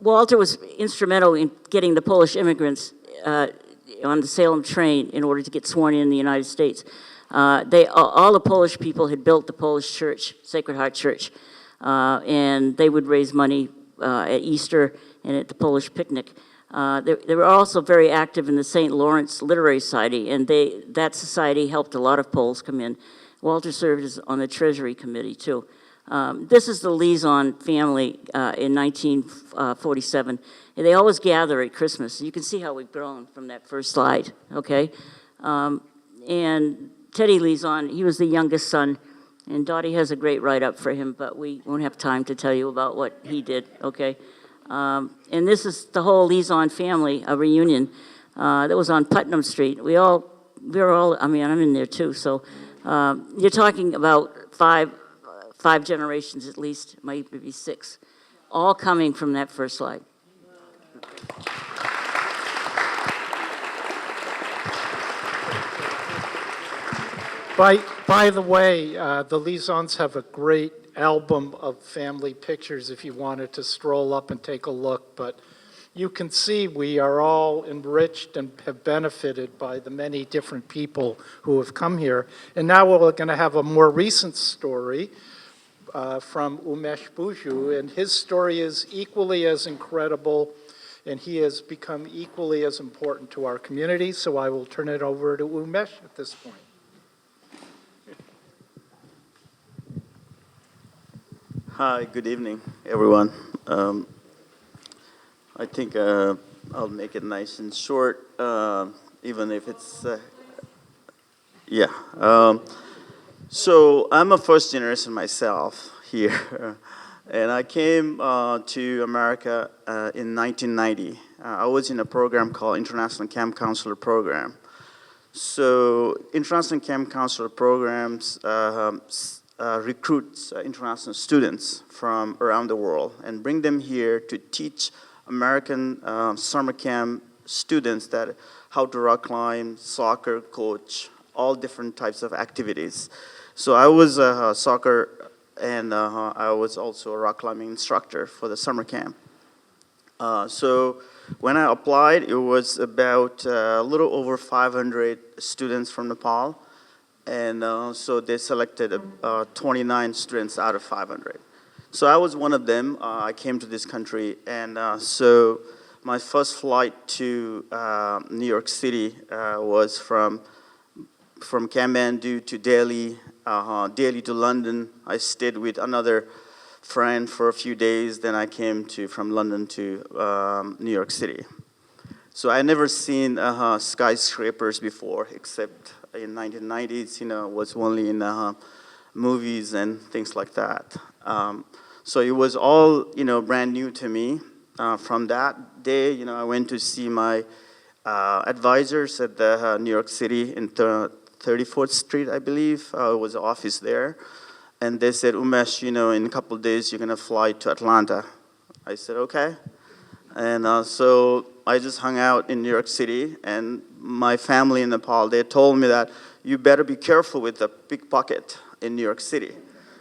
Walter was instrumental in getting the Polish immigrants on the Salem train in order to get sworn in the United States. All the Polish people had built the Polish church, Sacred Heart Church, and they would raise money at Easter and at the Polish picnic. They were also very active in the St. Lawrence Literary Society, and that society helped a lot of Poles come in. Walter served on the Treasury Committee, too. This is the Lizon family in 1947. And they always gather at Christmas. You can see how we've grown from that first slide, okay? And Teddy Lizon, he was the youngest son, and Dottie has a great write-up for him, but we won't have time to tell you about what he did, okay? And this is the whole Lizon family, a reunion that was on Putnam Street. We were all, I mean, I'm in there too, so you're talking about five generations at least, maybe six, all coming from that first slide. By the way, the Lizons have a great album of family pictures if you wanted to stroll up and take a look, but you can see we are all enriched and have benefited by the many different people who have come here. And now we're going to have a more recent story from Umesh Buju, and his story is equally as incredible, and he has become equally as important to our community, so I will turn it over to Umesh at this point. Hi, good evening, everyone. I think I'll make it nice and short, even if it's, yeah. So I'm a first generation myself here, and I came to America in 1990. I was in a program called International Camp Counselor Program. So International Camp Counselor programs recruits international students from around the world and bring them here to teach American summer camp students that how to rock climb, soccer, coach, all different types of activities. So I was a soccer and I was also a rock climbing instructor for the summer camp. So when I applied, it was about a little over 500 students from Nepal. And so they selected 29 students out of 500. So I was one of them. I came to this country, and so my first flight to New York City was from Kathmandu to Delhi, Delhi to London. I stayed with another friend for a few days. Then I came from London to New York City. So I never seen skyscrapers before, except in 1990s, was only in movies and things like that. So it was all, brand new to me. From that day, I went to see my advisors at the New York City in 34th Street, I believe. It was an office there. And they said, Umesh, in a couple of days, you're going to fly to Atlanta. I said, okay. And so I just hung out in New York City, and my family in Nepal, they told me that you better be careful with the pickpocket in New York City.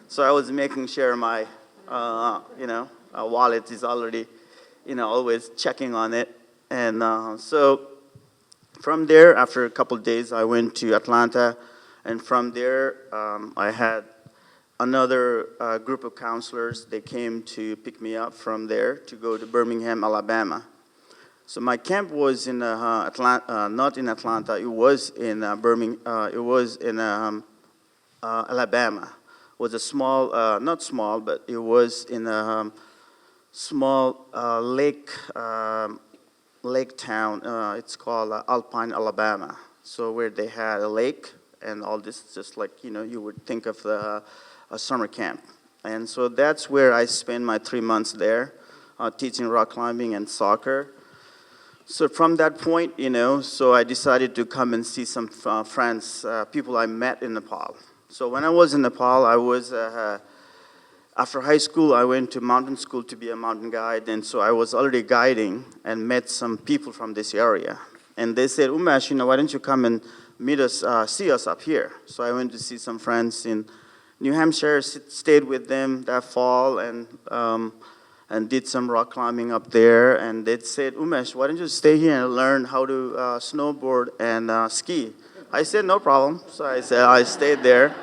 So I was making sure my, wallet is already, always checking on it. And so from there, after a couple of days, I went to Atlanta, and from there, I had another group of counselors, they came to pick me up from there to go to Birmingham, Alabama. So my camp was in Atlanta, not in Atlanta. It was in Birmingham. It was in Alabama. It was a small, not small, but it was in a small lake town. It's called Alpine, Alabama. So where they had a lake and all this, just like you would think of a summer camp. And so that's where I spent my 3 months there, teaching rock climbing and soccer. So from that point, so I decided to come and see some friends, people I met in Nepal. So when I was in Nepal, I was, after high school, I went to mountain school to be a mountain guide, and so I was already guiding and met some people from this area. And they said, Umesh, why don't you come and meet us, see us up here? So I went to see some friends in New Hampshire, stayed with them that fall, and did some rock climbing up there. And they said, Umesh, why don't you stay here and learn how to snowboard and ski? I said, no problem. So I said, I stayed there.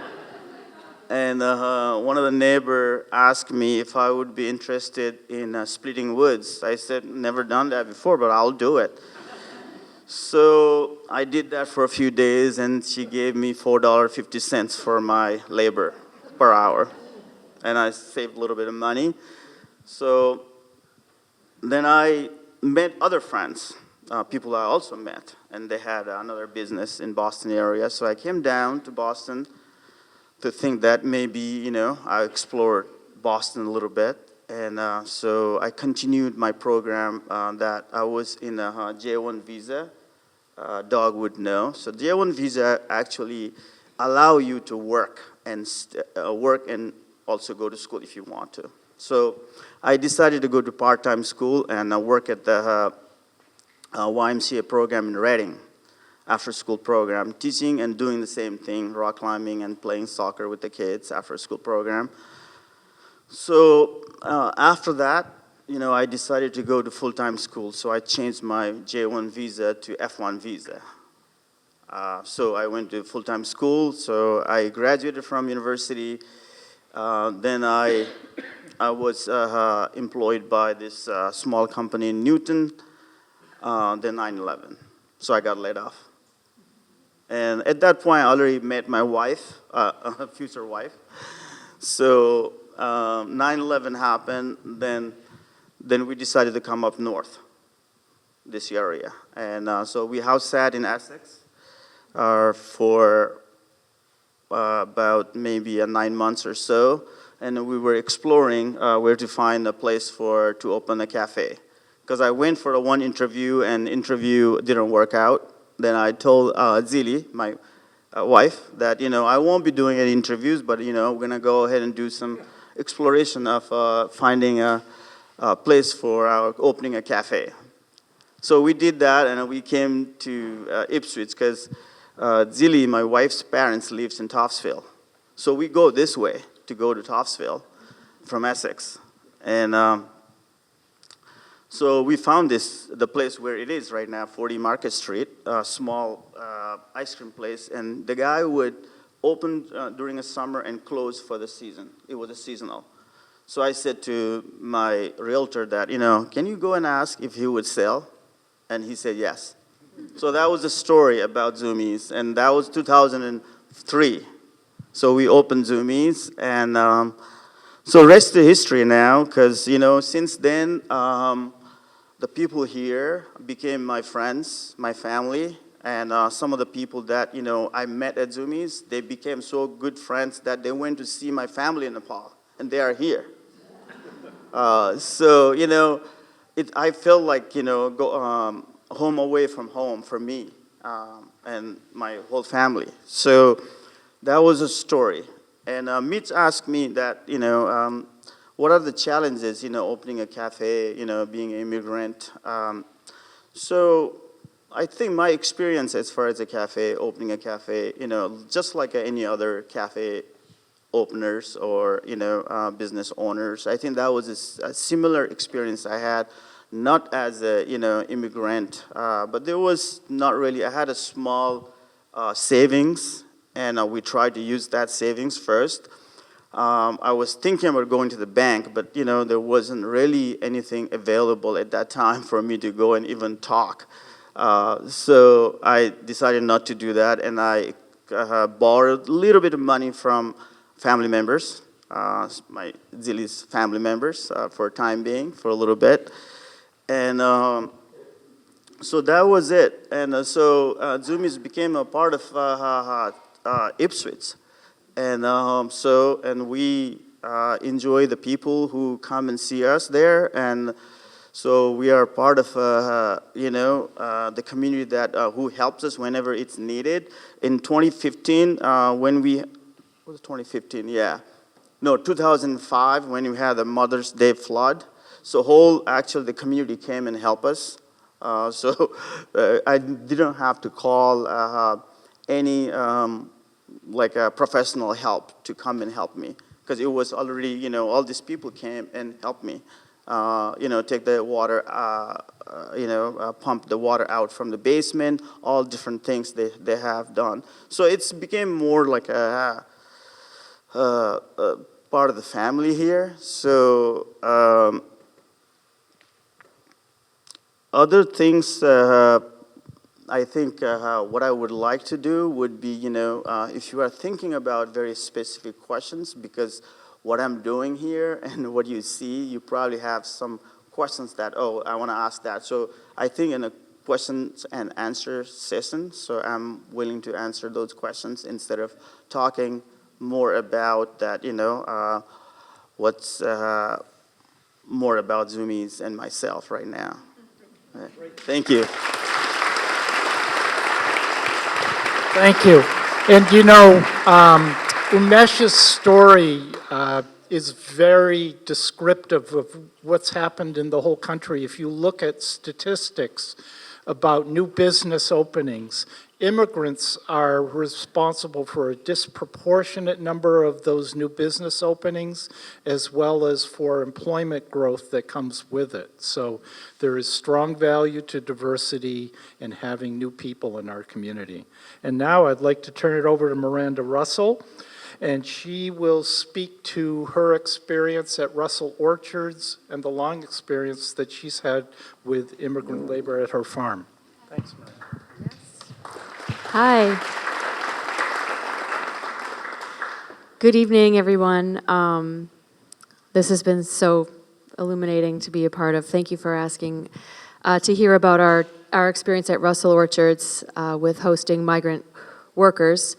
And one of the neighbors asked me if I would be interested in splitting woods. I said, never done that before, but I'll do it. So I did that for a few days, and she gave me $4.50 for my labor per hour. And I saved a little bit of money. So then I met other friends, people I also met, and they had another business in Boston area. So I came down to Boston to think that maybe, I explored Boston a little bit. And so I continued my program that I was in a J1 visa. Doug would know. So J1 visa actually allow you to work and also go to school if you want to. So I decided to go to part-time school and work at the YMCA program in Reading, after-school program, teaching and doing the same thing, rock climbing and playing soccer with the kids, after-school program. So after that, I decided to go to full-time school, so I changed my J1 visa to F1 visa. So I went to full-time school, so I graduated from university. Then I was employed by this small company in Newton, then 9/11. So I got laid off. And at that point, I already met my wife, future wife. So 9/11 happened, then we decided to come up north, this area. And so we house sat in Essex for about maybe 9 months or so. And we were exploring where to find a place to open a cafe. Because I went for one interview, and interview didn't work out. Then I told Zili, my wife, that, I won't be doing any interviews, but, we're going to go ahead and do some exploration of finding a place for opening a cafe. So we did that, and we came to Ipswich, because Zili, my wife's parents, lives in Topsfield. So we go this way to go to Topsfield from Essex. And so we found the place where it is right now, 40 Market Street, a small ice cream place. And the guy would open during the summer and close for the season. It was a seasonal. So I said to my realtor that, can you go and ask if he would sell? And he said yes. So that was the story about Zoomies, and that was 2003. So we opened Zoomies, and so rest is history now, because, since then, the people here became my friends, my family, and some of the people that, I met at Zoomies, they became so good friends that they went to see my family in Nepal, and they are here. So, I felt like, go home away from home for me and my whole family. So that was a story. And Mitch asked me that, what are the challenges, opening a cafe, being an immigrant. So I think my experience as far as a cafe, opening a cafe, just like any other cafe openers or, business owners, I think that was a similar experience I had. Not as a, immigrant, but there was not really. I had a small savings, and we tried to use that savings first. I was thinking about going to the bank, but there wasn't really anything available at that time for me to go and even talk. So I decided not to do that, and I borrowed a little bit of money from family members, my Zillie's family members, for a time being, for a little bit. And so that was it. And so Zoomies became a part of Ipswich. And and we enjoy the people who come and see us there. And so we are part of, the community that who helps us whenever it's needed. In 2015, when we, was it 2015? Yeah. No, 2005, when we had the Mother's Day flood. So actually the community came and helped us. So I didn't have to call any professional help to come and help me, because it was already, all these people came and helped me, take the water, pump the water out from the basement, all different things they have done. So it's became more like a part of the family here. So other things, I think what I would like to do would be, if you are thinking about very specific questions, because what I'm doing here and what you see, you probably have some questions that, oh, I want to ask that. So I think in a questions and answer session, so I'm willing to answer those questions instead of talking more about that, what's more about Zoomies and myself right now. Thank you. Thank you. And Umesh's story is very descriptive of what's happened in the whole country. If you look at statistics about new business openings, immigrants are responsible for a disproportionate number of those new business openings, as well as for employment growth that comes with it. So there is strong value to diversity and having new people in our community. And now I'd like to turn it over to Miranda Russell, and she will speak to her experience at Russell Orchards and the long experience that she's had with immigrant labor at her farm. Thanks, Miranda. Hi. Good evening, everyone. This has been so illuminating to be a part of. Thank you for asking to hear about our experience at Russell Orchards with hosting migrant workers.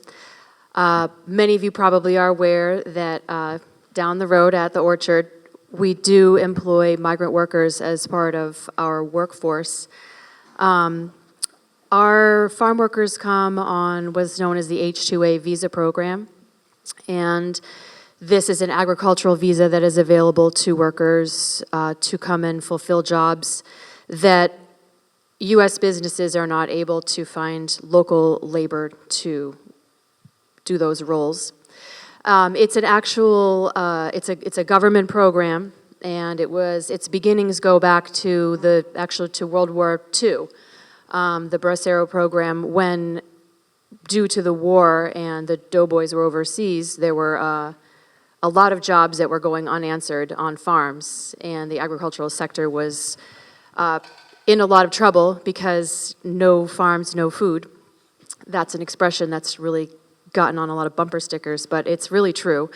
Many of you probably are aware that down the road at the orchard, we do employ migrant workers as part of our workforce. Our farm workers come on what's known as the H-2A visa program, and this is an agricultural visa that is available to workers to come and fulfill jobs that U.S. businesses are not able to find local labor to do those roles. It's an actual, it's a government program, and its beginnings go back to to World War II. The Bracero program, when due to the war and the doughboys were overseas, there were a lot of jobs that were going unanswered on farms, and the agricultural sector was in a lot of trouble because no farms, no food. That's an expression that's really gotten on a lot of bumper stickers, but it's really true.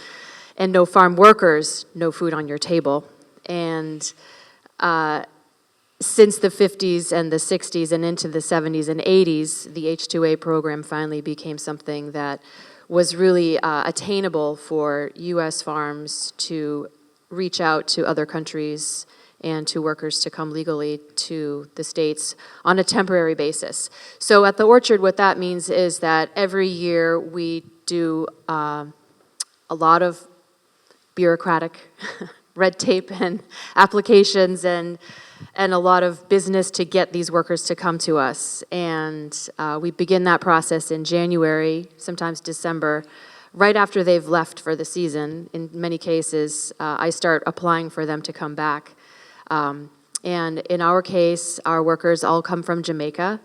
And no farm workers, no food on your table. And since the 50s and the 60s and into the 70s and 80s, the H-2A program finally became something that was really attainable for U.S. farms to reach out to other countries and to workers to come legally to the States on a temporary basis. So at the orchard, what that means is that every year we do a lot of bureaucratic red tape and applications and a lot of business to get these workers to come to us. And we begin that process in January, sometimes December, right after they've left for the season. In many cases, I start applying for them to come back. And in our case, our workers all come from Jamaica,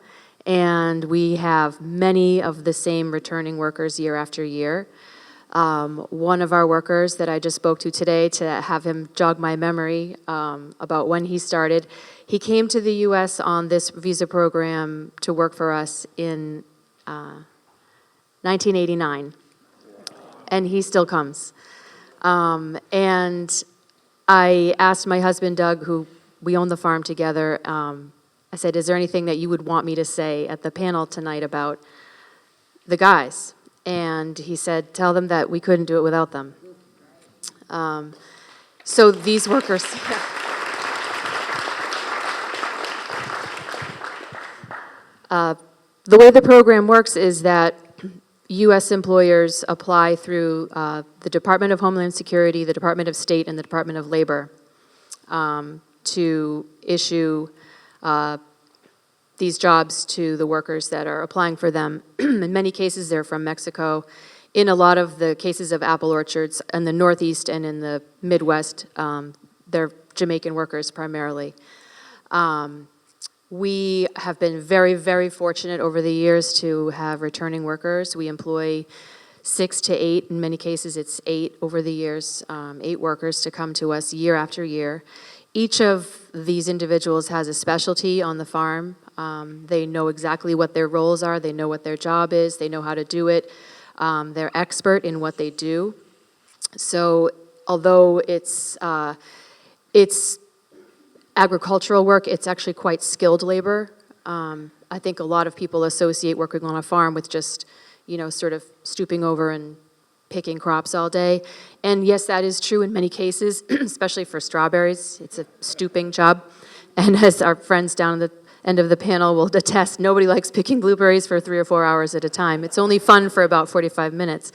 and we have many of the same returning workers year after year. One of our workers that I just spoke to today, to have him jog my memory about when he started, he came to the U.S. on this visa program to work for us in 1989, and he still comes. And I asked my husband, Doug, who we own the farm together, I said, is there anything that you would want me to say at the panel tonight about the guys? And he said, tell them that we couldn't do it without them. So these workers... The way the program works is that U.S. employers apply through the Department of Homeland Security, the Department of State, and the Department of Labor to issue these jobs to the workers that are applying for them. In many cases, they're from Mexico. In a lot of the cases of apple orchards in the Northeast and in the Midwest, they're Jamaican workers primarily. We have been very, very fortunate over the years to have returning workers. We employ 6 to 8, in many cases it's 8 over the years, 8 workers to come to us year after year. Each of these individuals has a specialty on the farm. They know exactly what their roles are, they know what their job is, they know how to do it. They're expert in what they do. So although it's agricultural work, it's actually quite skilled labor. I think a lot of people associate working on a farm with just, sort of stooping over and picking crops all day. And yes, that is true in many cases, especially for strawberries. It's a stooping job. And as our friends down at the end of the panel will attest, nobody likes picking blueberries for 3 or 4 hours at a time. It's only fun for about 45 minutes.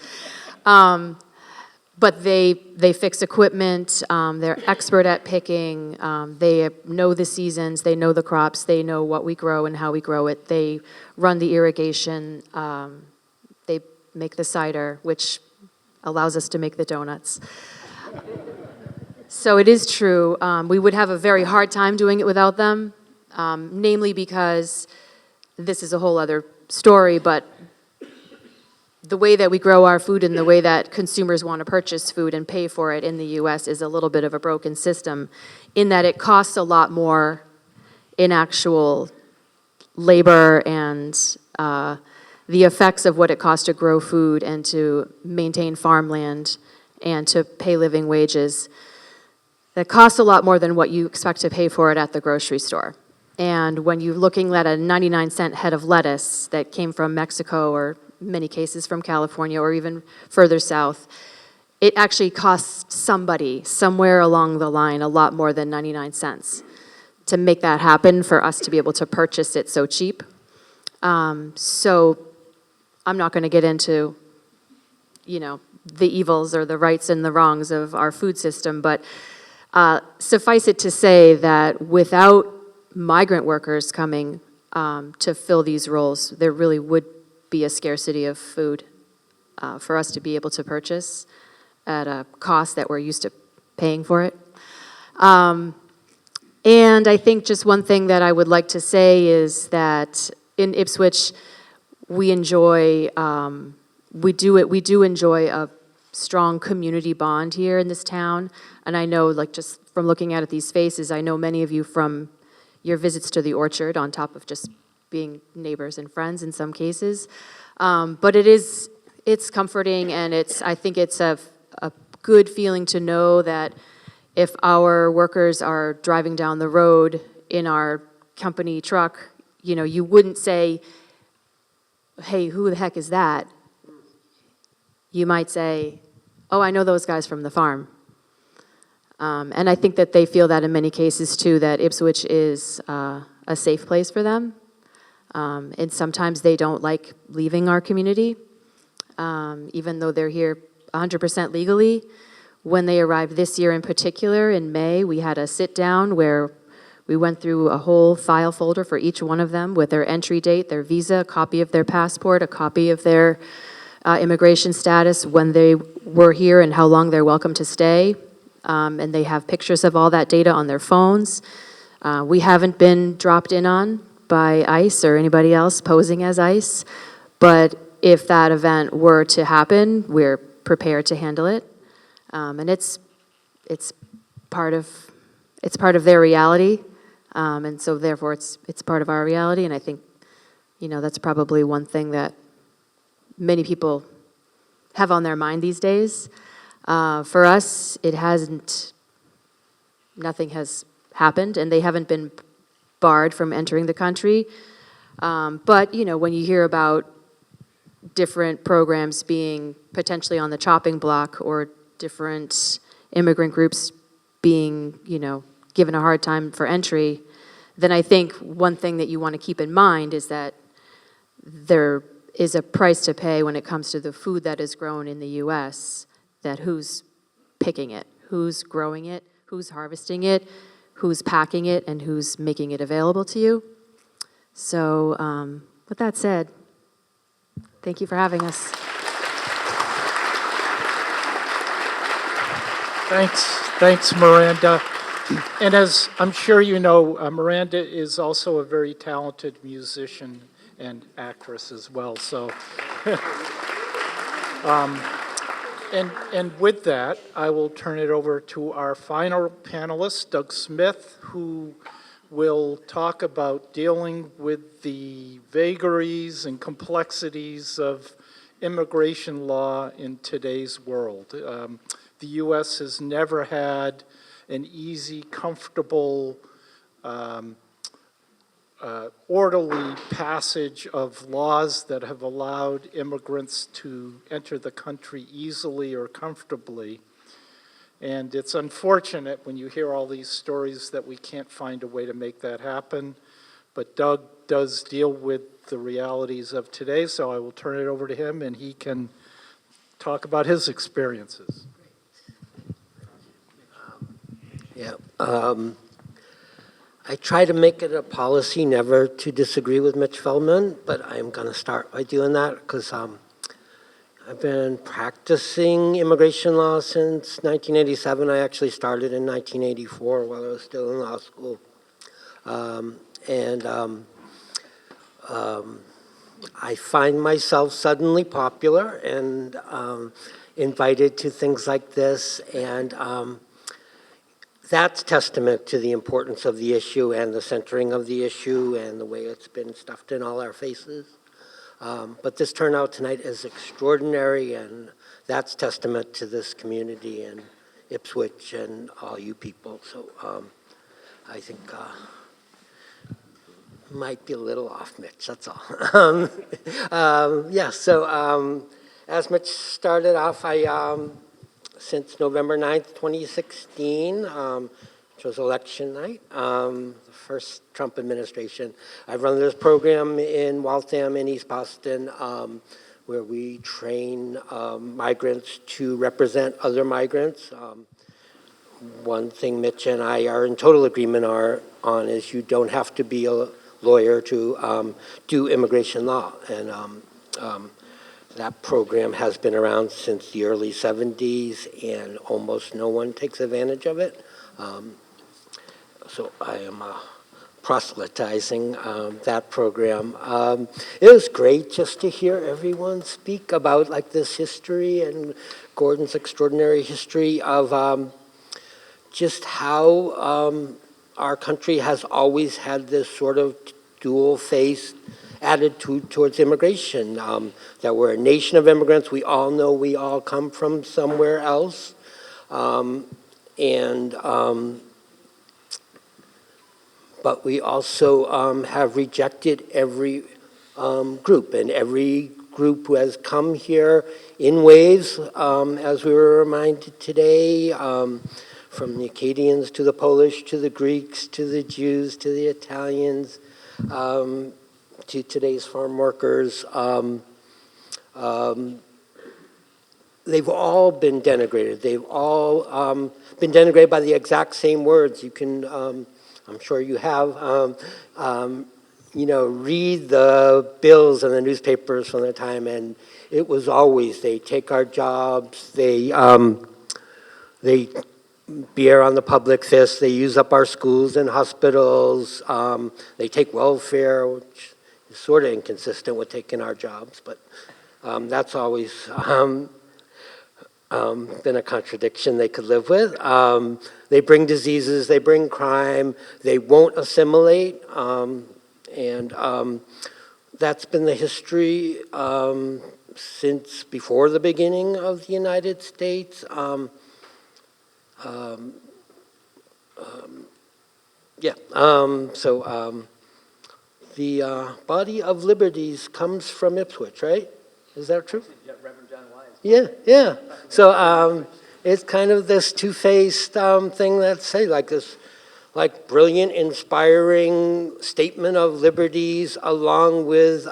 But they fix equipment, they're expert at picking, they know the seasons, they know the crops, they know what we grow and how we grow it. They run the irrigation, they make the cider, which allows us to make the donuts. So it is true, we would have a very hard time doing it without them, namely because this is a whole other story, but the way that we grow our food and the way that consumers want to purchase food and pay for it in the U.S. is a little bit of a broken system in that it costs a lot more in actual labor and the effects of what it costs to grow food and to maintain farmland and to pay living wages. That costs a lot more than what you expect to pay for it at the grocery store. And when you're looking at a 99-cent head of lettuce that came from Mexico or many cases from California or even further south, it actually costs somebody somewhere along the line a lot more than 99 cents to make that happen for us to be able to purchase it so cheap. So I'm not going to get into, the evils or the rights and the wrongs of our food system, but suffice it to say that without migrant workers coming to fill these roles, there really would be a scarcity of food for us to be able to purchase at a cost that we're used to paying for it. And I think just one thing that I would like to say is that in Ipswich, we enjoy, we do enjoy a strong community bond here in this town. And I know, just from looking at these faces, I know many of you from your visits to the orchard, on top of just being neighbors and friends in some cases. But it's comforting, and I think it's a good feeling to know that if our workers are driving down the road in our company truck, you wouldn't say, hey, who the heck is that? You might say, oh, I know those guys from the farm. And I think that they feel that in many cases too, that Ipswich is a safe place for them. And sometimes they don't like leaving our community, even though they're here 100% legally. When they arrived this year in particular, in May, we had a sit-down where we went through a whole file folder for each one of them with their entry date, their visa, a copy of their passport, a copy of their immigration status, when they were here and how long they're welcome to stay. And they have pictures of all that data on their phones. We haven't been dropped in on by ICE or anybody else posing as ICE, but if that event were to happen, we're prepared to handle it. And it's part of their reality, and so therefore it's part of our reality. And I think, that's probably one thing that many people have on their mind these days. For us, nothing has happened, and they haven't been barred from entering the country. But, when you hear about different programs being potentially on the chopping block, or different immigrant groups being, given a hard time for entry, then I think one thing that you want to keep in mind is that there is a price to pay when it comes to the food that is grown in the U.S., that who's picking it, who's growing it, who's harvesting it, who's packing it, and who's making it available to you. So with that said, thank you for having us. Thanks, Miranda. And as I'm sure you know, Miranda is also a very talented musician and actress as well. So, and with that, I will turn it over to our final panelist, Doug Smith, who will talk about dealing with the vagaries and complexities of immigration law in today's world. The U.S. has never had an easy, comfortable, orderly passage of laws that have allowed immigrants to enter the country easily or comfortably. And it's unfortunate when you hear all these stories that we can't find a way to make that happen. But Doug does deal with the realities of today, so I will turn it over to him and he can talk about his experiences. I try to make it a policy never to disagree with Mitch Feldman, but I'm going to start by doing that because I've been practicing immigration law since 1987. I actually started in 1984 while I was still in law school. I find myself suddenly popular and invited to things like this, and that's testament to the importance of the issue and the centering of the issue and the way it's been stuffed in all our faces. But this turnout tonight is extraordinary, and that's testament to this community and Ipswich and all you people. So I think might be a little off, Mitch, that's all. As Mitch started off, since November 9th, 2016, which was election night, the first Trump administration, I've run this program in Waltham and East Boston, where we train migrants to represent other migrants. One thing Mitch and I are in total agreement on is you don't have to be a lawyer to do immigration law. And that program has been around since the early 70s, and almost no one takes advantage of it. So I am proselytizing that program. It was great just to hear everyone speak about like this history and Gordon's extraordinary history of just how our country has always had this sort of dual-faced attitude towards immigration, that we're a nation of immigrants. We all know we all come from somewhere else. But we also have rejected every group, and every group who has come here in waves, as we were reminded today, from the Acadians to the Polish to the Greeks to the Jews to the Italians, to today's farm workers. They've all been denigrated. They've all been denigrated by the exact same words. You can, I'm sure you have, read the bills in the newspapers from the time, and it was always, they take our jobs, they bear on the public fist, they use up our schools and hospitals, they take welfare, which is sort of inconsistent with taking our jobs, but that's always been a contradiction they could live with. They bring diseases, they bring crime, they won't assimilate, and that's been the history since before the beginning of the United States. The body of liberties comes from Ipswich, right? Is that true? Yeah, yeah. So it's kind of this two-faced thing that say like this, like brilliant, inspiring statement of liberties, along with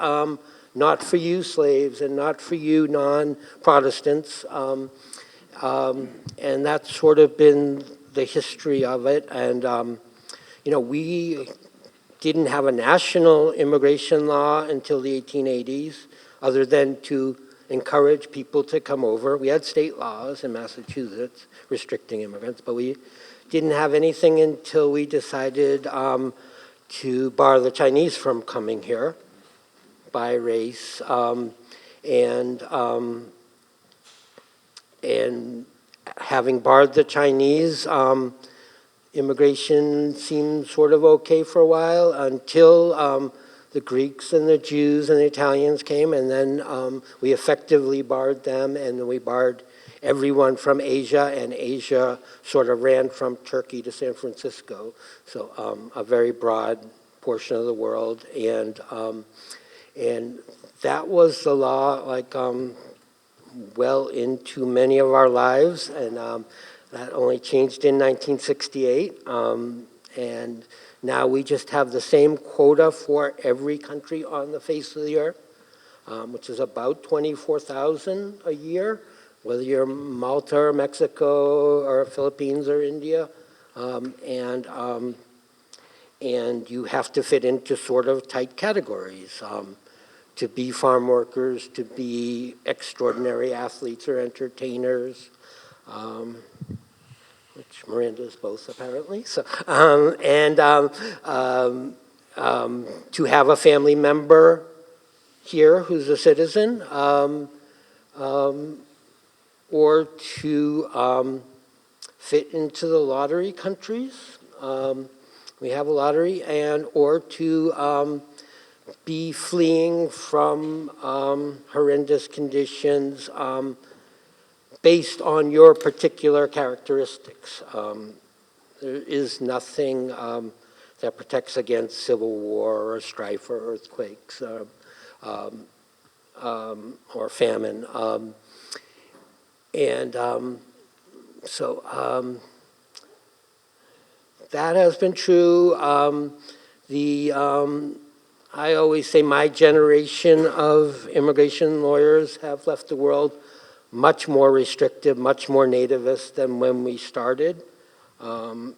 not for you slaves and not for you non-Protestants, and that's sort of been the history of it. And we didn't have a national immigration law until the 1880s, other than to encourage people to come over. We had state laws in Massachusetts restricting immigrants, but we didn't have anything until we decided to bar the Chinese from coming here by race. And having barred the Chinese, immigration seemed sort of okay for a while until the Greeks and the Jews and the Italians came, and then we effectively barred them, and then we barred everyone from Asia, and Asia sort of ran from Turkey to San Francisco, so a very broad portion of the world, and that was the law, like well into many of our lives, and that only changed in 1968, and now we just have the same quota for every country on the face of the earth, which is about 24,000 a year, whether you're Malta or Mexico or Philippines or India, and you have to fit into sort of tight categories. To be farm workers, to be extraordinary athletes or entertainers, which Miranda is both apparently. So, to have a family member here who's a citizen, or to fit into the lottery countries. We have a lottery, and or to be fleeing from horrendous conditions based on your particular characteristics. There is nothing that protects against civil war or strife or earthquakes or famine. So that has been true. I always say my generation of immigration lawyers have left the world much more restrictive, much more nativist than when we started. Like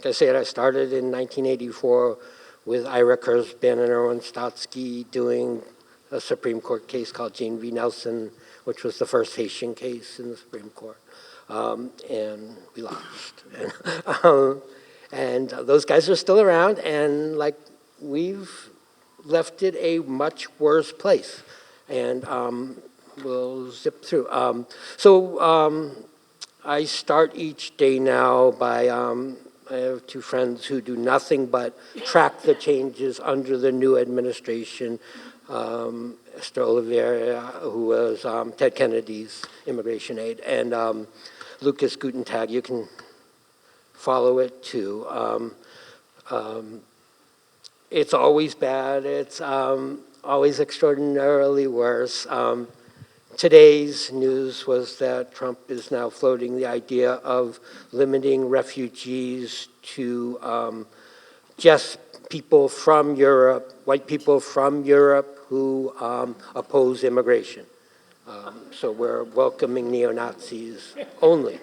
I said, I started in 1984 with Ira Kurzban and Erwin Stotsky doing a Supreme Court case called Jane v. Nelson, which was the first Haitian case in the Supreme Court. And we lost. And those guys are still around, and like we've left it a much worse place. And we'll zip through. I start each day now by, I have two friends who do nothing but track the changes under the new administration. Esther Oliveira, who was Ted Kennedy's immigration aide, and Lucas Gutentag, you can follow it too. It's always bad. It's always extraordinarily worse. Today's news was that Trump is now floating the idea of limiting refugees to just people from Europe, white people from Europe who oppose immigration. So we're welcoming neo-Nazis only,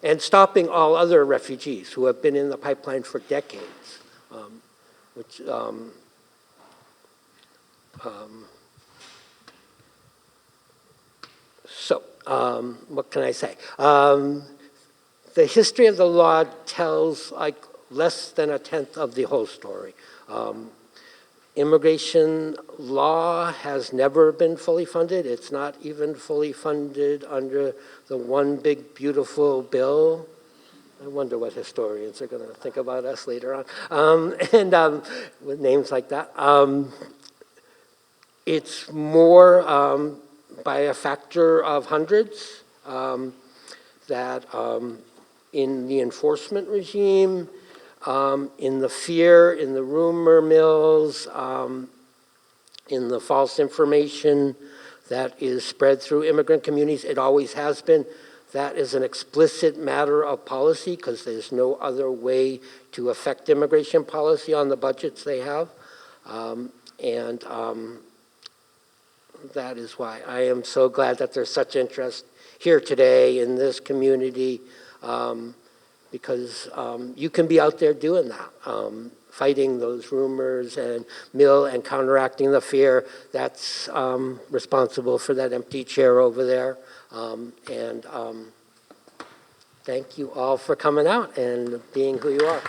and stopping all other refugees who have been in the pipeline for decades, which what can I say? The history of the law tells like less than a tenth of the whole story. Immigration law has never been fully funded. It's not even fully funded under the One Big Beautiful Bill. I wonder what historians are going to think about us later on, with names like that. It's more by a factor of hundreds that in the enforcement regime, in the fear, in the rumor mills, in the false information that is spread through immigrant communities. It always has been. That is an explicit matter of policy because there's no other way to affect immigration policy on the budgets they have. That is why I am so glad that there's such interest here today in this community, because you can be out there doing that, fighting those rumors and counteracting the fear. That's responsible for that empty chair over there. Thank you all for coming out and being who you are.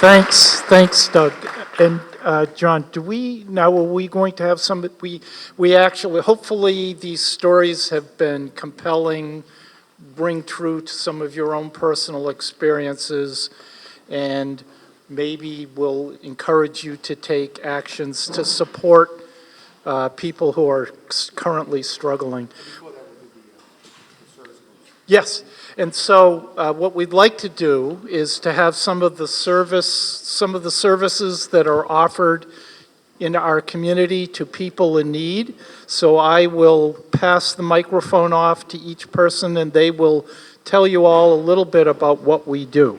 Thanks, Doug. And John, are we going to have some, we actually, hopefully these stories have been compelling, bring true to some of your own personal experiences, and maybe will encourage you to take actions to support people who are currently struggling. Yes, and so what we'd like to do is to have some of the services that are offered in our community to people in need. So I will pass the microphone off to each person, and they will tell you all a little bit about what we do.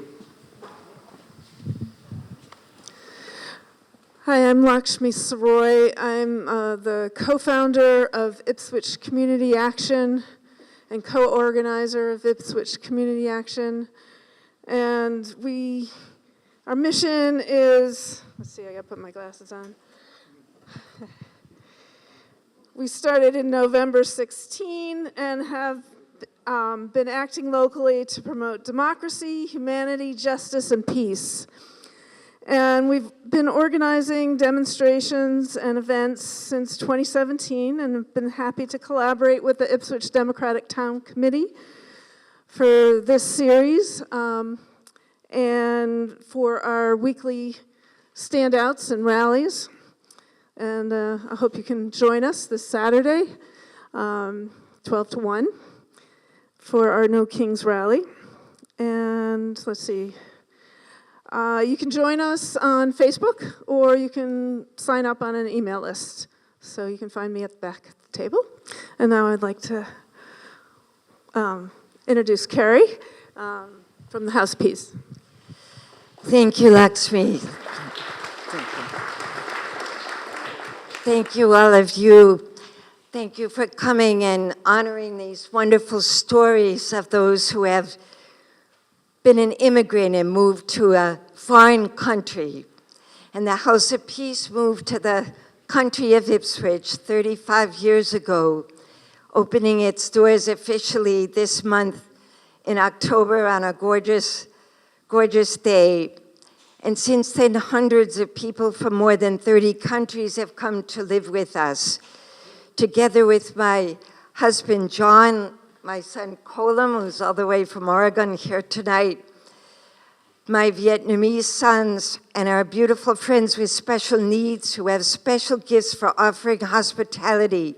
Hi, I'm Lakshmi Saroy. I'm the co-founder of Ipswich Community Action and co-organizer of Ipswich Community Action. And our mission is, let's see, I gotta put my glasses on. We started in November 16 and have been acting locally to promote democracy, humanity, justice, and peace. And we've been organizing demonstrations and events since 2017 and have been happy to collaborate with the Ipswich Democratic Town Committee for this series and for our weekly standouts and rallies. And I hope you can join us this Saturday, 12 to 1, for our No Kings rally. And let's see. You can join us on Facebook, or you can sign up on an email list. So you can find me at the back of the table. And now I'd like to introduce Carrie from the House of Peace. Thank you, Lakshmi. Thank you, all of you. Thank you for coming and honoring these wonderful stories of those who have been an immigrant and moved to a foreign country. And the House of Peace moved to the country of Ipswich 35 years ago, opening its doors officially this month in October on a gorgeous, gorgeous day. And since then, hundreds of people from more than 30 countries have come to live with us. Together with my husband, John, my son, Colum, who's all the way from Oregon here tonight, my Vietnamese sons, and our beautiful friends with special needs who have special gifts for offering hospitality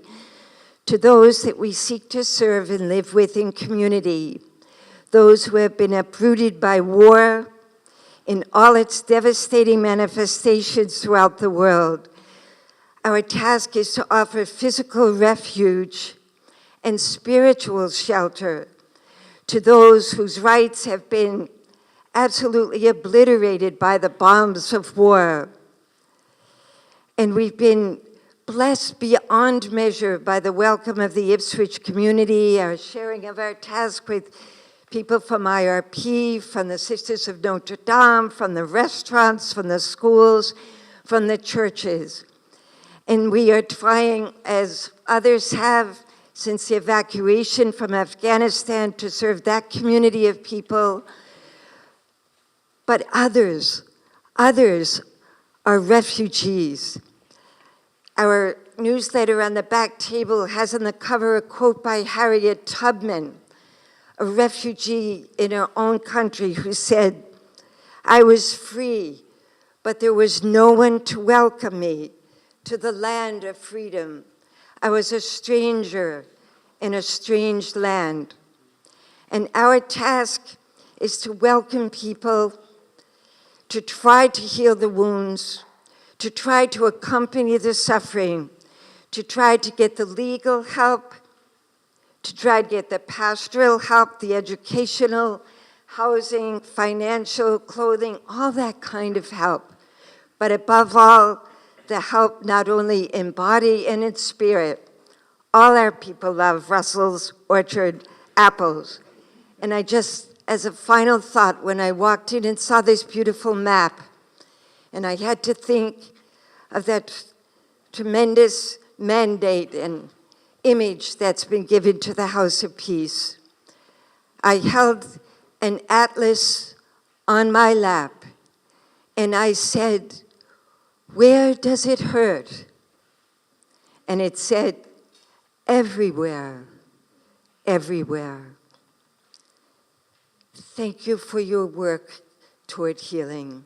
to those that we seek to serve and live with in community, those who have been uprooted by war in all its devastating manifestations throughout the world. Our task is to offer physical refuge and spiritual shelter to those whose rights have been absolutely obliterated by the bombs of war. And we've been blessed beyond measure by the welcome of the Ipswich community, our sharing of our task with people from IRP, from the Sisters of Notre Dame, from the restaurants, from the schools, from the churches. And we are trying, as others have, since the evacuation from Afghanistan, to serve that community of people but others are refugees. Our newsletter on the back table has on the cover a quote by Harriet Tubman, a refugee in her own country, who said, "I was free, but there was no one to welcome me to the land of freedom. I was a stranger in a strange land." And our task is to welcome people, to try to heal the wounds, to try to accompany the suffering, to try to get the legal help, to try to get the pastoral help, the educational, housing, financial, clothing, all that kind of help. But above all, the help not only in body and in spirit. All our people love Russell's Orchard apples. And I just, as a final thought, when I walked in and saw this beautiful map, and I had to think of that tremendous mandate and image that's been given to the House of Peace, I held an atlas on my lap, and I said, "Where does it hurt?" And it said, "Everywhere, everywhere." Thank you for your work toward healing.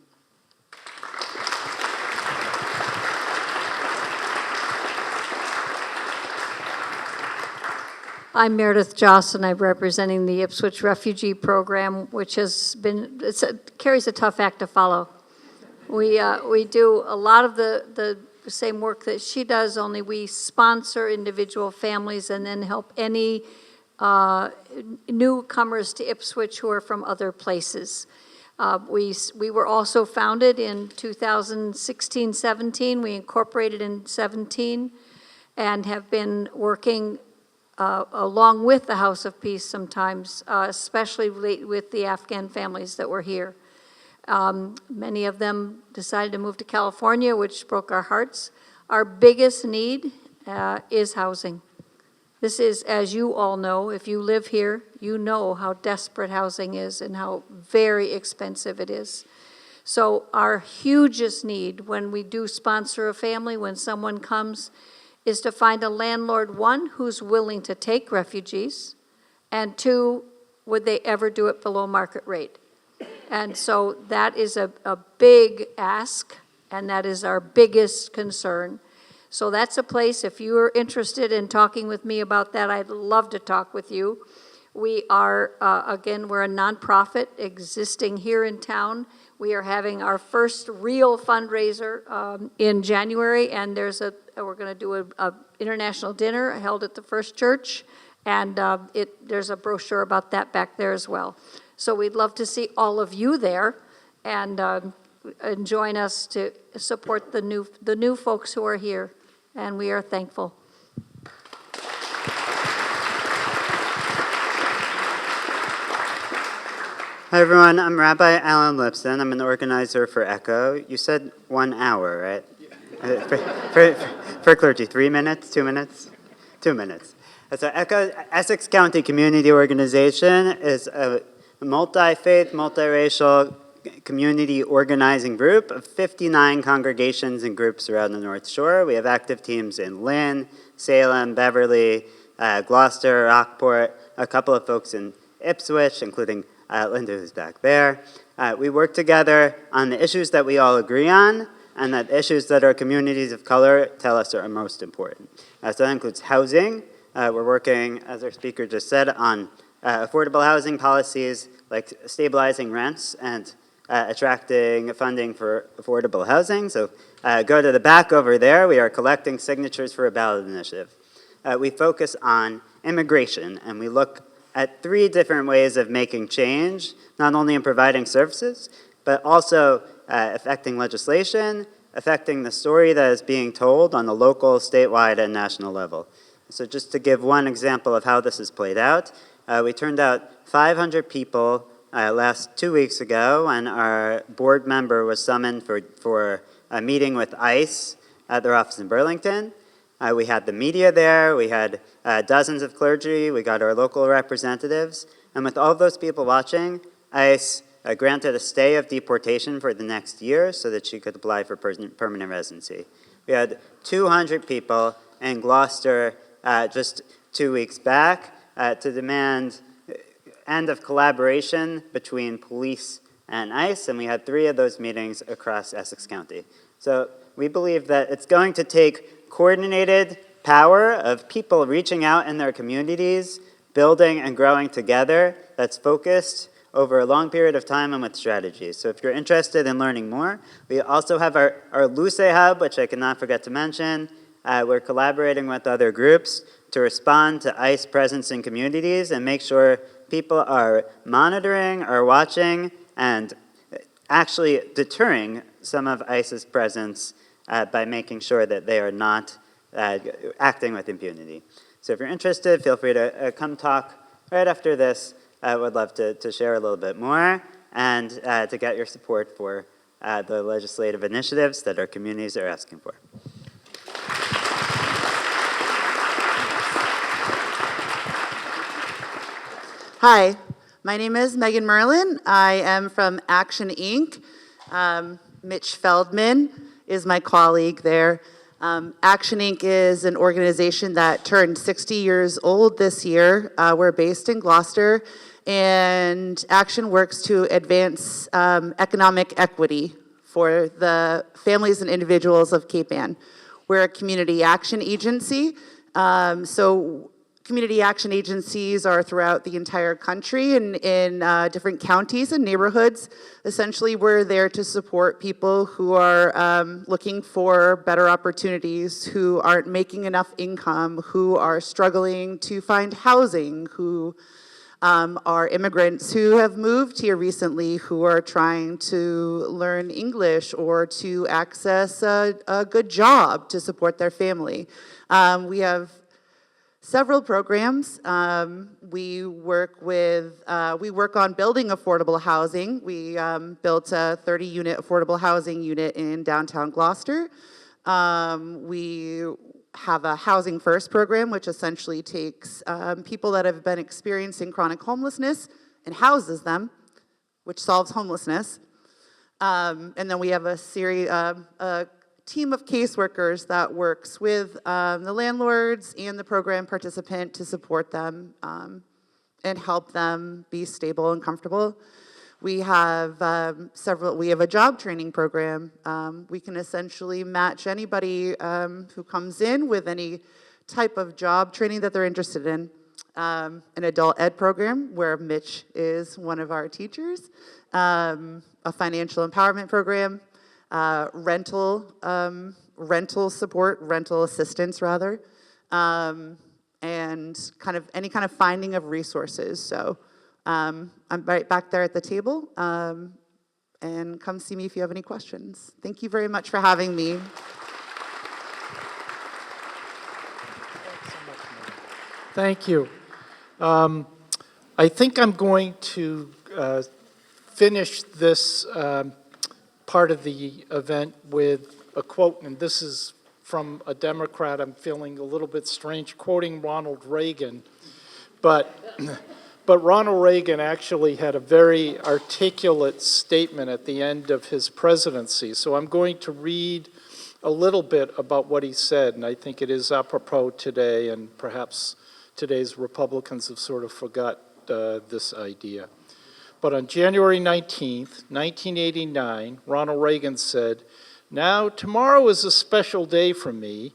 I'm Meredith Johnson. I'm representing the Ipswich Refugee Program, which has been, carries a tough act to follow. We do a lot of the same work that she does, only we sponsor individual families and then help any newcomers to Ipswich who are from other places. We were also founded in 2016-17. We incorporated in 17 and have been working along with the House of Peace sometimes, especially with the Afghan families that were here. Many of them decided to move to California, which broke our hearts. Our biggest need is housing. This is, as you all know, if you live here, you know how desperate housing is and how very expensive it is. So our hugest need when we do sponsor a family, when someone comes, is to find a landlord, one, who's willing to take refugees, and two, would they ever do it below market rate? And so that is a big ask, and that is our biggest concern. So that's a place, if you are interested in talking with me about that, I'd love to talk with you. We are, again, we're a nonprofit existing here in town. We are having our first real fundraiser in January, and we're going to do a international dinner held at the First Church, and there's a brochure about that back there as well. So we'd love to see all of you there, and join us to support the new folks who are here, and we are thankful. Hi everyone, I'm Rabbi Alan Lipson. I'm an organizer for ECHO. You said 1 hour, right? For clergy, 3 minutes, 2 minutes? 2 minutes. So ECHO, Essex County Community Organization, is a multi-faith, multiracial community organizing group of 59 congregations and groups around the North Shore. We have active teams in Lynn, Salem, Beverly, Gloucester, Rockport, a couple of folks in Ipswich, including Linda, who's back there. We work together on the issues that we all agree on, and that issues that our communities of color tell us are most important. So that includes housing. We're working, as our speaker just said, on affordable housing policies like stabilizing rents and attracting funding for affordable housing. So go to the back over there. We are collecting signatures for a ballot initiative. We focus on immigration, and we look at 3 different ways of making change, not only in providing services, but also affecting legislation, affecting the story that is being told on the local, statewide, and national level. So just to give one example of how this has played out, we turned out 500 people last 2 weeks ago when our board member was summoned for a meeting with ICE at their office in Burlington. We had the media there, we had dozens of clergy, we got our local representatives, and with all of those people watching, ICE granted a stay of deportation for the next year so that she could apply for permanent residency. We had 200 people in Gloucester just 2 weeks back to demand end of collaboration between police and ICE, and we had 3 of those meetings across Essex County. So we believe that it's going to take coordinated power of people reaching out in their communities, building and growing together, that's focused over a long period of time and with strategies. So if you're interested in learning more, we also have our Luce Hub, which I cannot forget to mention. We're collaborating with other groups to respond to ICE presence in communities and make sure people are monitoring, are watching, and actually deterring some of ICE's presence by making sure that they are not acting with impunity. So if you're interested, feel free to come talk right after this. I would love to share a little bit more and to get your support for the legislative initiatives that our communities are asking for. Hi, my name is Megan Merlin. I am from Action Inc. Mitch Feldman is my colleague there. Action Inc. is an organization that turned 60 years old this year. We're based in Gloucester, and Action works to advance economic equity for the families and individuals of Cape Ann. We're a community action agency, so community action agencies are throughout the entire country and in different counties and neighborhoods. Essentially, we're there to support people who are looking for better opportunities, who aren't making enough income, who are struggling to find housing, who are immigrants who have moved here recently, who are trying to learn English or to access a good job to support their family. We have several programs. We work on building affordable housing. We built a 30-unit affordable housing unit in downtown Gloucester. We have a Housing First program, which essentially takes people that have been experiencing chronic homelessness and houses them, which solves homelessness. And then we have a team of caseworkers that works with the landlords and the program participant to support them and help them be stable and comfortable. We have we have a job training program. We can essentially match anybody who comes in with any type of job training that they're interested in. An adult ed program where Mitch is one of our teachers, a financial empowerment program, rental support, rental assistance rather, and any kind of finding of resources. So I'm right back there at the table, and come see me if you have any questions. Thank you very much for having me. Thank you. I think I'm going to finish this part of the event with a quote, and this is from a Democrat. I'm feeling a little bit strange quoting Ronald Reagan, but Ronald Reagan actually had a very articulate statement at the end of his presidency. So I'm going to read a little bit about what he said, and I think it is apropos today, and perhaps today's Republicans have sort of forgot this idea. But on January 19th, 1989, Ronald Reagan said, "Now, tomorrow is a special day for me.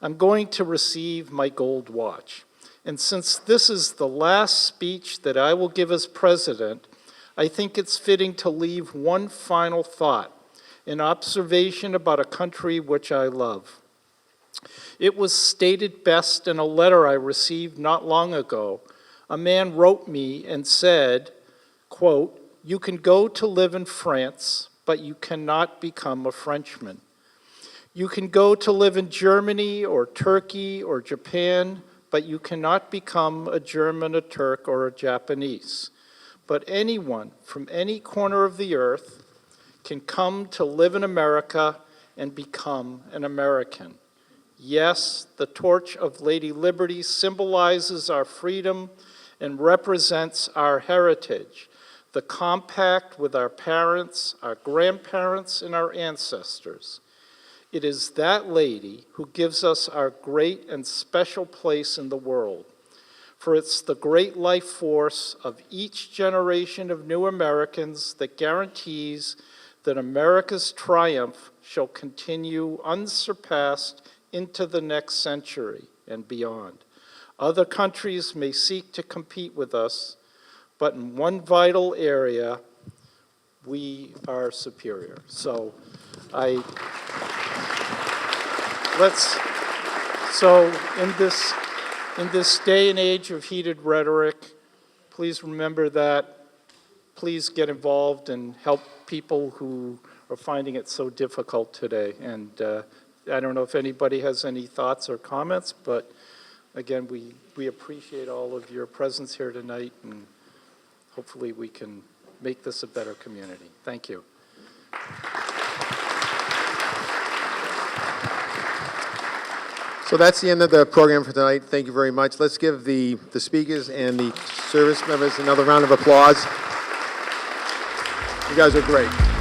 I'm going to receive my gold watch. And since this is the last speech that I will give as president, I think it's fitting to leave one final thought, an observation about a country which I love. It was stated best in a letter I received not long ago. A man wrote me and said, quote, 'You can go to live in France, but you cannot become a Frenchman. You can go to live in Germany or Turkey or Japan, but you cannot become a German, a Turk, or a Japanese. But anyone from any corner of the earth can come to live in America and become an American. Yes, the torch of Lady Liberty symbolizes our freedom and represents our heritage. the compact with our parents, our grandparents, and our ancestors. It is that lady who gives us our great and special place in the world. For it's the great life force of each generation of new Americans that guarantees that America's triumph shall continue unsurpassed into the next century and beyond. Other countries may seek to compete with us, but in one vital area, we are superior. So in this day and age of heated rhetoric, please remember that. Please get involved and help people who are finding it so difficult today. And I don't know if anybody has any thoughts or comments, but again, we appreciate all of your presence here tonight, and hopefully we can make this a better community. Thank you. So that's the end of the program for tonight. Thank you very much. Let's give the speakers and the service members another round of applause. You guys are great.